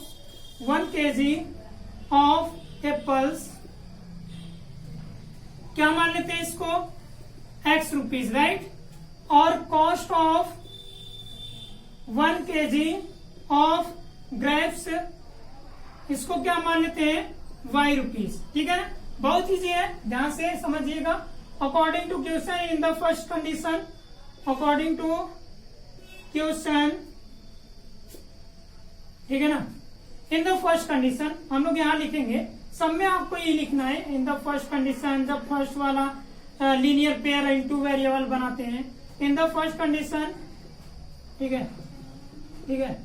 1 kg of apples, क्या मान लेते हैं इसको, x रुपीज, राइट, और cost of 1 kg of grapes, इसको क्या मान लेते हैं, y रुपीज। ठीक है, बहुत इजी है, ध्यान से समझिएगा। According to question in the first condition, according to question, ठीक है ना, इन द फर्स्ट कंडीशन हम लोग यहाँ लिखेंगे, सब में आपको ये लिखना है, इन द फर्स्ट कंडीशन, जब फर्स्ट वाला लीनियर पेयर इनटू वेरिएबल बनाते हैं, इन द फर्स्ट कंडीशन। ठीक है, ठीक है।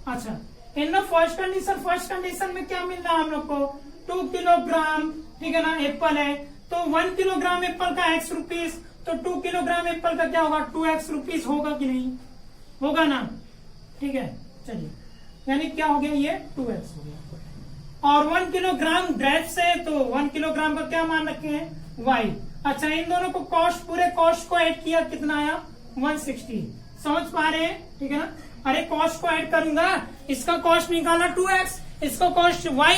अच्छा, इन द फर्स्ट कंडीशन में क्या मिल रहा है हम लोग को, 2 किलोग्राम, ठीक है ना, एप्पल है, तो 1 किलोग्राम एप्पल का x रुपीज, तो 2 किलोग्राम एप्पल का क्या होगा, 2x रुपीज होगा कि नहीं, होगा ना। ठीक है, चलिए, यानी क्या हो गया, ये 2x हो गया। और 1 किलोग्राम ग्रेप्स है, तो 1 किलोग्राम का क्या मान रखे हैं, y। अच्छा, इन दोनों को कॉस्ट, पूरे कॉस्ट को ऐड किया, कितना आया, 160। समझ पा रहे हैं, ठीक है ना। अरे कॉस्ट को ऐड करूंगा, इसका कॉस्ट निकाला 2x, इसका कॉस्ट y,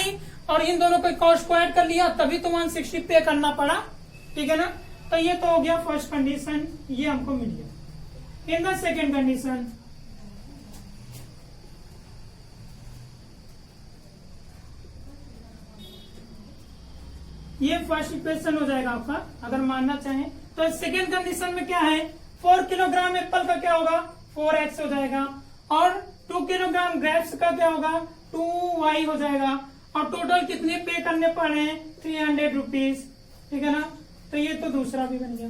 और इन दोनों के कॉस्ट को ऐड कर लिया, तभी तो 160 पे करना पड़ा। ठीक है ना, तो ये तो हो गया फर्स्ट कंडीशन, ये हमको मिल गया। इन द सेकेंड कंडीशन, ये फर्स्ट इक्वेशन हो जाएगा आपका, अगर मानना चाहें तो। सेकेंड कंडीशन में क्या है, 4 किलोग्राम एप्पल का क्या होगा, 4x हो जाएगा, और 2 किलोग्राम ग्रेप्स का क्या होगा, 2y हो जाएगा, और टोटल कितने पे करने पड़े हैं, 300 रुपीज। ठीक है ना, तो ये तो दूसरा भी बन गया।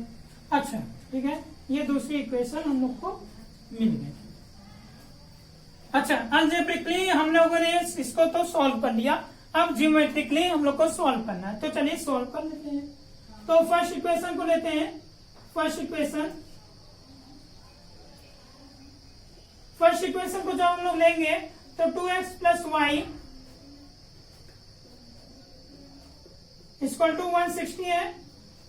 अच्छा, ठीक है, ये दूसरी इक्वेशन हम लोग को मिल गई। अच्छा, अलजेब्रिकली हम लोगों ने इसको तो सॉल्व कर लिया, अब ज्योमेट्रिकली हम लोग को सॉल्व करना है, तो चलिए सॉल्व कर लेते हैं। तो फर्स्ट इक्वेशन को लेते हैं, फर्स्ट इक्वेशन को जब हम लोग लेंगे तो 2x plus Y equal to 160 है।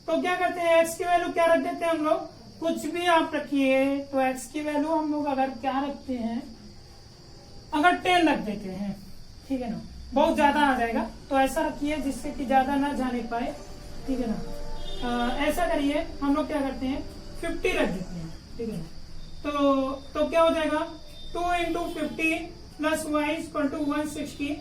तो क्या करते हैं, x की वैल्यू क्या रख देते हैं हम लोग, कुछ भी आप रखिए, तो x की वैल्यू हम लोग अगर क्या रखते हैं, अगर 10 रख देते हैं, ठीक है ना, बहुत ज्यादा आ जाएगा, तो ऐसा रखिए जिससे कि ज्यादा ना जाने पाए। ठीक है ना, ऐसा करिए, हम लोग क्या करते हैं, 50 रख देते हैं। ठीक है ना, तो क्या हो जाएगा, 2 into 50 plus Y equal to 160,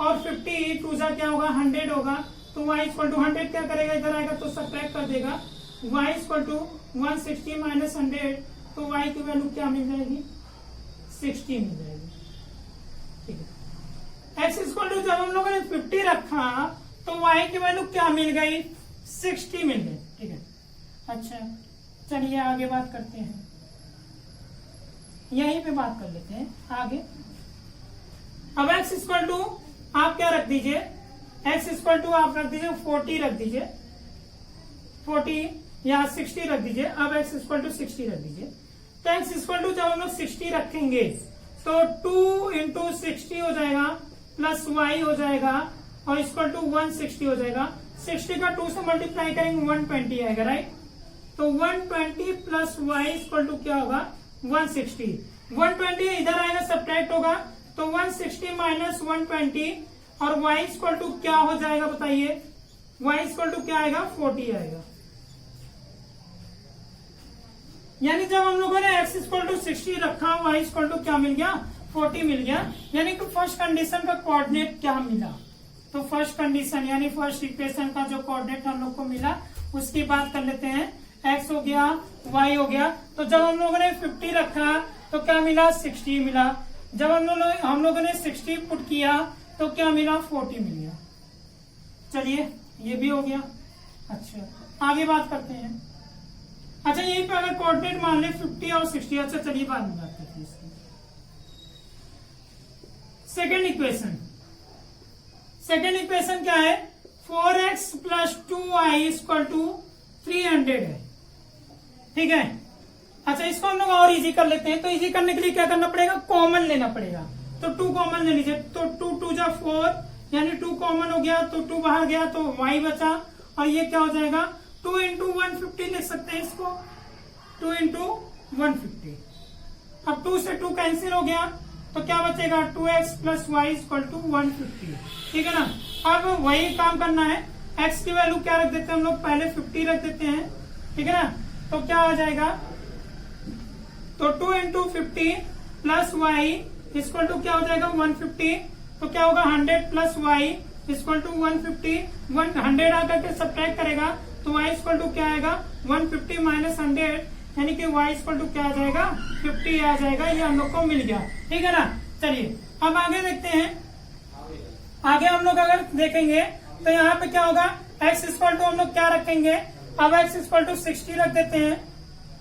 और 50 टू जा क्या होगा, 100 होगा, तो y इक्वल टू 100 क्या करेगा, इधर आएगा तो सब्ट्रैक्ट कर देगा, y इक्वल टू 160 माइनस 100, तो y की वैल्यू क्या मिल जाएगी, 60 मिल जाएगी। ठीक है, x इक्वल टू जब हम लोगों ने 50 रखा तो y की वैल्यू क्या मिल गई, 60 मिल गई। ठीक है, अच्छा चलिए आगे बात करते हैं, यहीं पे बात कर लेते हैं आगे। अब x इक्वल टू आप क्या रख दीजिए, x इक्वल टू आप रख दीजिए 40 रख दीजिए, 40 या 60 रख दीजिए। अब x इक्वल टू 60 रख दीजिए, तो x इक्वल टू जब हम लोग 60 रखेंगे तो 2 इंटू 60 हो जाएगा, प्लस y हो जाएगा, और इक्वल टू 160 हो जाएगा। 60 का 2 से मल्टीप्लाई करेंगे 120 आएगा, राइट। तो 120 प्लस y इक्वल टू क्या होगा, 160। 120 इधर आएगा, सब्ट्रैक्ट होगा, तो 160 माइनस 120, और y इक्वल टू क्या हो जाएगा बताइए, y इक्वल टू क्या आएगा, 40 आएगा। यानी जब हम लोगों ने x इक्वल टू 60 रखा, y इक्वल टू क्या मिल गया, 40 मिल गया। यानी कि फर्स्ट कंडीशन का कोऑर्डिनेट क्या मिला, तो फर्स्ट कंडीशन यानी फर्स्ट इक्वेशन का जो कोऑर्डिनेट हम लोग को मिला उसकी बात कर लेते हैं। x हो गया, y हो गया। तो जब हम लोगों ने 50 रखा तो क्या मिला, 60 मिला। जब हम लोगों ने 60 पुट किया तो क्या मिला, 40 मिल गया। चलिए ये भी हो गया। अच्छा आगे बात करते हैं। अच्छा यहीं पे अगर कोऑर्डिनेट मान ले 50 और 60, अच्छा चलिए बाद में बात करते हैं इसकी। सेकेंड इक्वेशन क्या है, 4x plus 2y equal to 300 है, ठीक है। अच्छा इसको हम लोग और इजी कर लेते हैं। तो इजी करने के लिए क्या करना पड़ेगा, कॉमन लेना पड़ेगा। तो 2 कॉमन ले लीजिए, तो 2 2 जा 4 यानी 2 कॉमन हो गया, तो 2 बाहर गया तो y बचा, और ये क्या हो जाएगा, 2 इंटू 150 लिख सकते हैं इसको, 2 इंटू 150। अब 2 से 2 कैंसिल हो गया तो क्या बचेगा, 2x plus Y equal to 150, ठीक है ना। अब वही काम करना है, x की वैल्यू क्या रख देते हैं हम लोग, पहले 50 रख देते हैं, ठीक है ना। तो क्या आ जाएगा, तो 2 into 50 plus Y equal to क्या हो जाएगा, 150। तो क्या होगा, 100 प्लस वाई इक्वल टू 150। 100 आकर के सब्ट्रैक्ट करेगा तो y इक्वल टू क्या आएगा, 150 माइनस 100 यानी कि y इक्वल टू क्या आ जाएगा, 50 आ जाएगा। ये हम लोग को मिल गया, ठीक है ना। चलिए अब आगे देखते हैं। आगे हम लोग अगर देखेंगे तो यहाँ पे क्या होगा, x इक्वल टू हम लोग क्या रखेंगे, अब x इक्वल टू 60 रख देते हैं,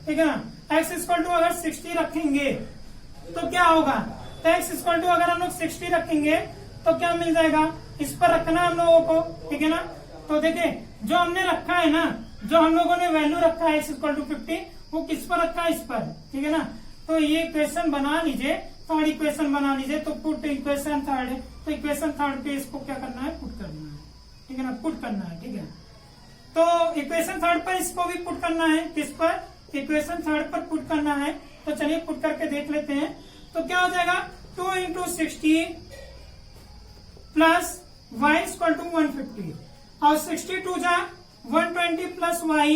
ठीक है ना। x इक्वल टू अगर 60 रखेंगे तो क्या होगा, तो x इक्वल टू अगर हम लोग 60 रखेंगे तो क्या मिल जाएगा, इस पर रखना है हम लोगों को, ठीक है ना। तो देखिए जो हमने रखा है ना, जो हम लोगों ने वैल्यू रखा है x इक्वल टू 50, वो किस पर रखा है, इस पर, ठीक है ना। तो ये इक्वेशन बना लीजिए, थर्ड इक्वेशन बना लीजिए। तो पुट इक्वेशन थर्ड है, तो इक्वेशन थर्ड पे इसको क्या करना है, पुट करना है, ठीक है ना, पुट करना है, ठीक है। तो इक्वेशन थर्ड पर इसको भी पुट करना है, किस पर, इक्वेशन थर्ड पर पुट करना है। तो चलिए पुट करके देख लेते हैं। तो क्या हो जाएगा, 2 into 60 plus Y equal to 150, और 62 जा 120 प्लस वाई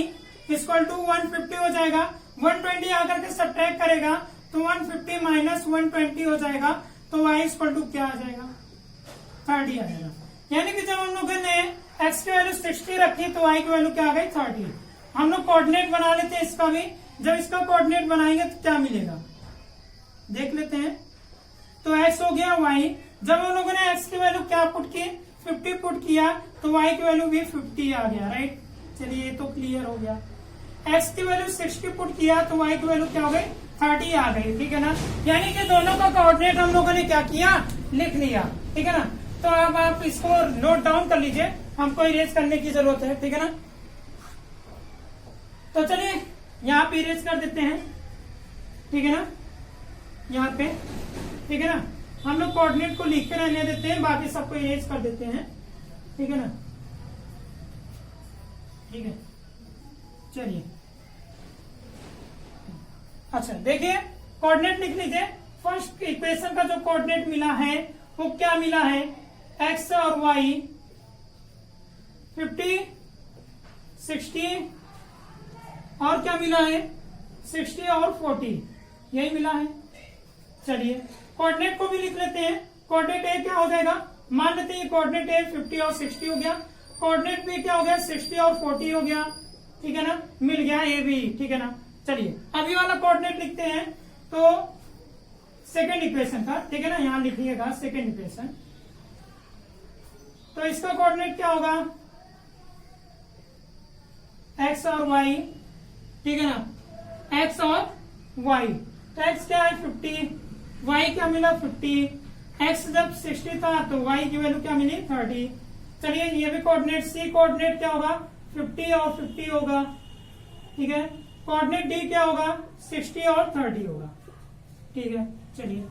इक्वल टू 150 हो जाएगा। 120 आकर के सब्ट्रैक्ट करेगा तो 150 माइनस 120 हो जाएगा, तो y इक्वल टू क्या आ जाएगा, 30 आ जाएगा। यानी कि जब हम लोगों ने x की वैल्यू 60 रखी तो y की वैल्यू क्या आ गई, 30। हम लोग कोऑर्डिनेट बना लेते हैं इसका भी। जब इसका कोऑर्डिनेट बनाएंगे तो क्या मिलेगा, देख लेते हैं। तो x हो गया y, जब हम लोगों ने x की वैल्यू क्या पुट की, 50 पुट किया तो y की वैल्यू भी 50 आ गया, राइट। चलिए ये तो क्लियर हो गया। x की वैल्यू 60 पुट किया तो y की वैल्यू क्या हो गई, 30 आ गई, ठीक है ना। यानी कि दोनों का कोऑर्डिनेट हम लोगों ने क्या किया, लिख लिया, ठीक है ना। तो अब आप इसको नोट डाउन कर लीजिए, हमको इरेज करने की जरूरत है, ठीक है ना। तो चलिए यहाँ पे इरेज कर देते हैं, ठीक है ना, यहाँ पे, ठीक है ना। हम लोग कोऑर्डिनेट को लिख के रहने देते हैं, बाकी सबको इरेज कर देते हैं, ठीक है ना, ठीक है। चलिए अच्छा देखिए, कोऑर्डिनेट लिख लीजिए। फर्स्ट इक्वेशन का जो कोऑर्डिनेट मिला है वो क्या मिला है, x और y 50 60 और क्या मिला है, 60 और 40, यही मिला है। चलिए कोऑर्डिनेट को भी लिख लेते हैं। कोऑर्डिनेट ए क्या हो जाएगा, मान लेते हैं कोऑर्डिनेट ए 50 और 60 हो गया। कोऑर्डिनेट बी क्या हो गया, 60 और 40 हो गया, ठीक है ना, मिल गया ए बी, ठीक है ना। चलिए अभी वाला कोऑर्डिनेट लिखते हैं। तो सेकेंड इक्वेशन था, ठीक है ना, यहां लिखिएगा सेकेंड इक्वेशन। तो इसका कोऑर्डिनेट क्या होगा, x और y, ठीक है ना, x और y। तो x क्या है 50, y क्या मिला 50, x जब 60 था तो y की वैल्यू क्या मिली 30। चलिए ये भी कोऑर्डिनेट, सी कोऑर्डिनेट क्या होगा 50 और 50 होगा, ठीक है। कोऑर्डिनेट डी क्या होगा 60 और 30 होगा, ठीक है। चलिए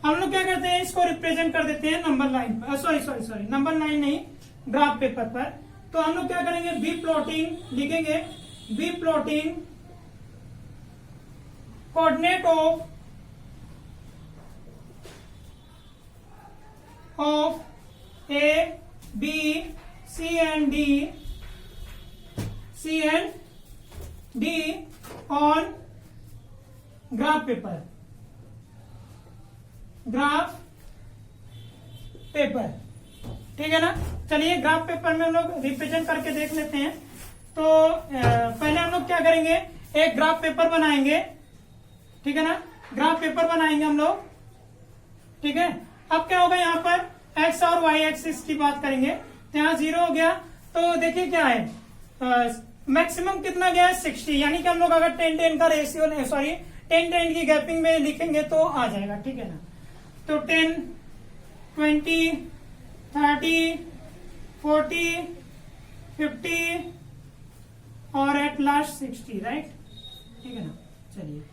हम लोग क्या करते हैं, इसको रिप्रेजेंट कर देते हैं नंबर लाइन पर, सॉरी नंबर लाइन नहीं, ग्राफ पेपर पर। तो हम लोग क्या करेंगे, बी प्लॉटिंग लिखेंगे, B plotting coordinate of A B C and D on graph paper, graph paper, ठीक है ना। चलिए ग्राफ पेपर में हम लोग रिप्रेजेंट करके देख लेते हैं। तो पहले हम लोग क्या करेंगे, एक ग्राफ पेपर बनाएंगे, ठीक है ना। ग्राफ पेपर बनाएंगे हम लोग, ठीक है। अब क्या होगा, यहाँ पर एक्स और वाई एक्सिस की बात करेंगे, तो यहाँ 0 हो गया। तो देखिए क्या है, मैक्सिमम कितना गया है 60, यानी कि हम लोग अगर 10-10 का रेशियो, सॉरी 10-10 की गैपिंग में लिखेंगे तो आ जाएगा, ठीक है ना। तो 10, 20, 30, 40, 50 और एट लास्ट 60, राइट, ठीक है ना। चलिए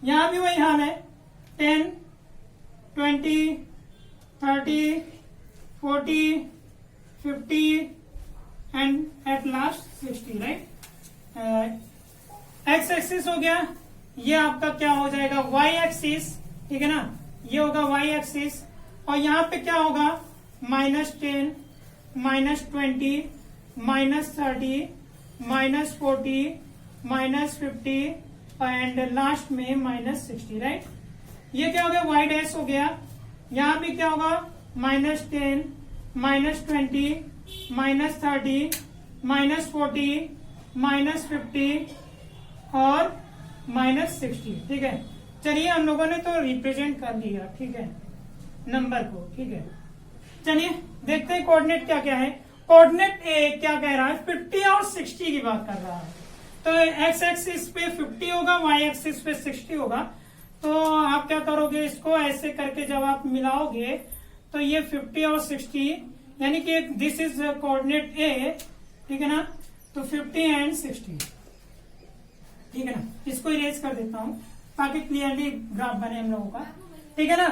यहां भी वही हाल है, 10, 20, 30, 40, 50 and at last 60, right. X axis हो गया, ये आपका क्या हो जाएगा, वाई एक्सिस, ठीक है ना, ये होगा वाई एक्सिस। और यहाँ पे क्या होगा, -10, -20, -30, -40, -50 एंड लास्ट में -60, राइट। ये क्या हो गया, वाई डैश हो गया। यहाँ भी क्या होगा, -10, -20, -30, -40, -50 और -60, ठीक है। चलिए हम लोगों ने तो रिप्रेजेंट कर लिया, ठीक है, नंबर को, ठीक है। चलिए देखते हैं कोऑर्डिनेट क्या क्या है। कोऑर्डिनेट ए क्या कह रहा है, 50 और 60 की बात कर रहा है। तो एक्स एक्सिस पे 50 होगा, वाई एक्सिस पे 60 होगा। तो आप क्या करोगे, इसको ऐसे करके जब आप मिलाओगे तो ये 50 और 60, यानी कि दिस इज कोऑर्डिनेट ए, ठीक है ना। तो 50 एंड 60, ठीक है ना। इसको इरेज कर देता हूं ताकि क्लियरली ग्राफ बने हम लोगों का, ठीक है ना।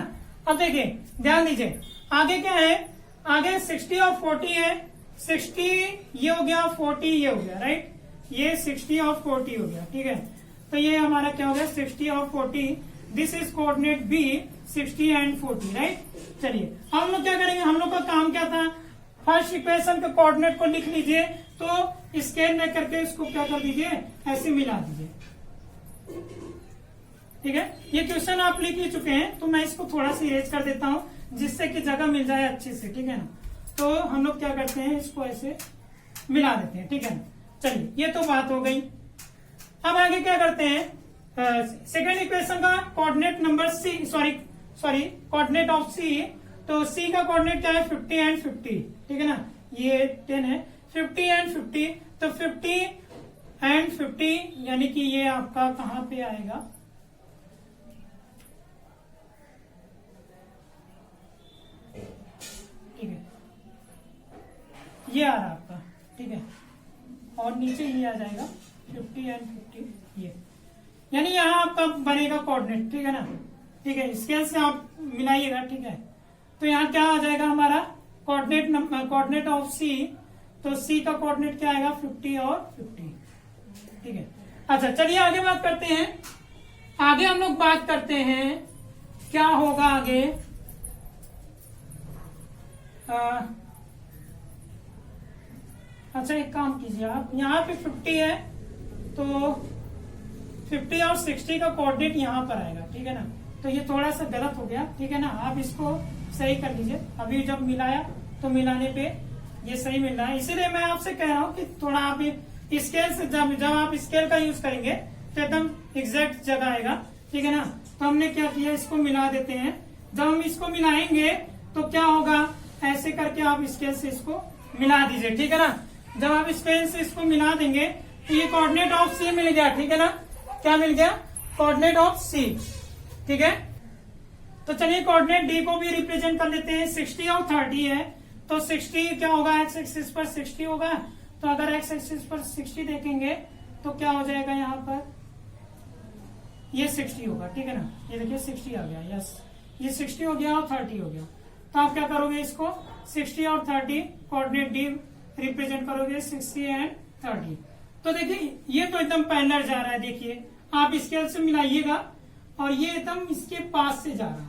अब देखिए ध्यान दीजिए, आगे क्या है, आगे 60 और 40 है। 60 ये हो गया, 40 ये हो गया, राइट। ये 60 और 40 हो गया, ठीक है। तो ये हमारा क्या हो गया, 60 और 40, this is coordinate B, 60 and 40, right. चलिए हम लोग क्या करेंगे, हम लोग का काम क्या था, फर्स्ट इक्वेशन के कोऑर्डिनेट को लिख लीजिए, तो स्केल में करके इसको क्या कर दीजिए, ऐसे मिला दीजिए, ठीक है। ये क्वेश्चन आप लिख ही चुके हैं, तो मैं इसको थोड़ा सा इरेज कर देता हूं जिससे कि जगह मिल जाए अच्छे से, ठीक है ना। तो हम लोग क्या करते हैं, इसको ऐसे मिला देते हैं, ठीक है ना। चलिए ये तो बात हो गई। अब आगे क्या करते हैं, सेकेंड इक्वेशन का coordinate number C, sorry coordinate of C. तो सी का कोऑर्डिनेट क्या है, 50 एंड 50, ठीक है ना। ये 10 है, 50 एंड 50, तो 50 एंड 50 यानी कि ये आपका कहां पे आएगा, ठीक है, ये आ रहा आपका, ठीक है। और नीचे ये आ जाएगा 50 एंड 50, ये यानी यहाँ आपका बनेगा कोऑर्डिनेट, ठीक है ना, ठीक है। स्केल से आप मिलाइएगा, ठीक है। तो यहाँ क्या आ जाएगा हमारा कोऑर्डिनेट ऑफ सी। तो सी का कोऑर्डिनेट क्या आएगा, 50 और 50, ठीक है। अच्छा चलिए आगे बात करते हैं। आगे हम लोग बात करते हैं क्या होगा आगे, अच्छा एक काम कीजिए आप, यहाँ पे 50 है तो 50 और 60 का कोऑर्डिनेट यहाँ पर आएगा, ठीक है ना। तो ये थोड़ा सा गलत हो गया, ठीक है ना। आप इसको सही कर लीजिए, अभी जब मिलाया तो मिलाने पे ये सही मिल रहा है। इसीलिए मैं आपसे कह रहा हूँ कि थोड़ा आप स्केल से जब आप स्केल का यूज करेंगे तो एकदम एग्जैक्ट जगह आएगा, ठीक है ना। तो हमने क्या किया, इसको मिला देते हैं। जब हम इसको मिलाएंगे तो क्या होगा, ऐसे करके आप स्केल से इसको मिला दीजिए, ठीक है ना। जब आप स्केल से इसको मिला देंगे तो ये कोऑर्डिनेट ऑफ सी मिल गया, ठीक है ना। क्या मिल गया, कोऑर्डिनेट ऑफ सी, ठीक है। तो चलिए कोऑर्डिनेट डी को भी रिप्रेजेंट कर लेते हैं। 60 और 30 है, तो 60 क्या होगा, एक्स एक्सिस पर 60 होगा। तो अगर एक्स एक्सिस पर 60 देखेंगे तो क्या हो जाएगा, यहाँ पर ये 60 होगा, ठीक है ना। ये देखिए 60 आ गया, यस, ये 60 हो गया और 30 हो गया। तो आप क्या करोगे, इसको 60 और 30 कोऑर्डिनेट डी रिप्रेजेंट करोगे, 60 एंड 30। तो देखिए ये तो एकदम पैरेलल जा रहा है, देखिए आप स्केल से मिलाइएगा और ये एकदम इसके पास से जा रहा है,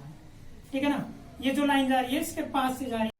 ठीक है ना। ये जो लाइन जा रही है इसके पास से जा रही है।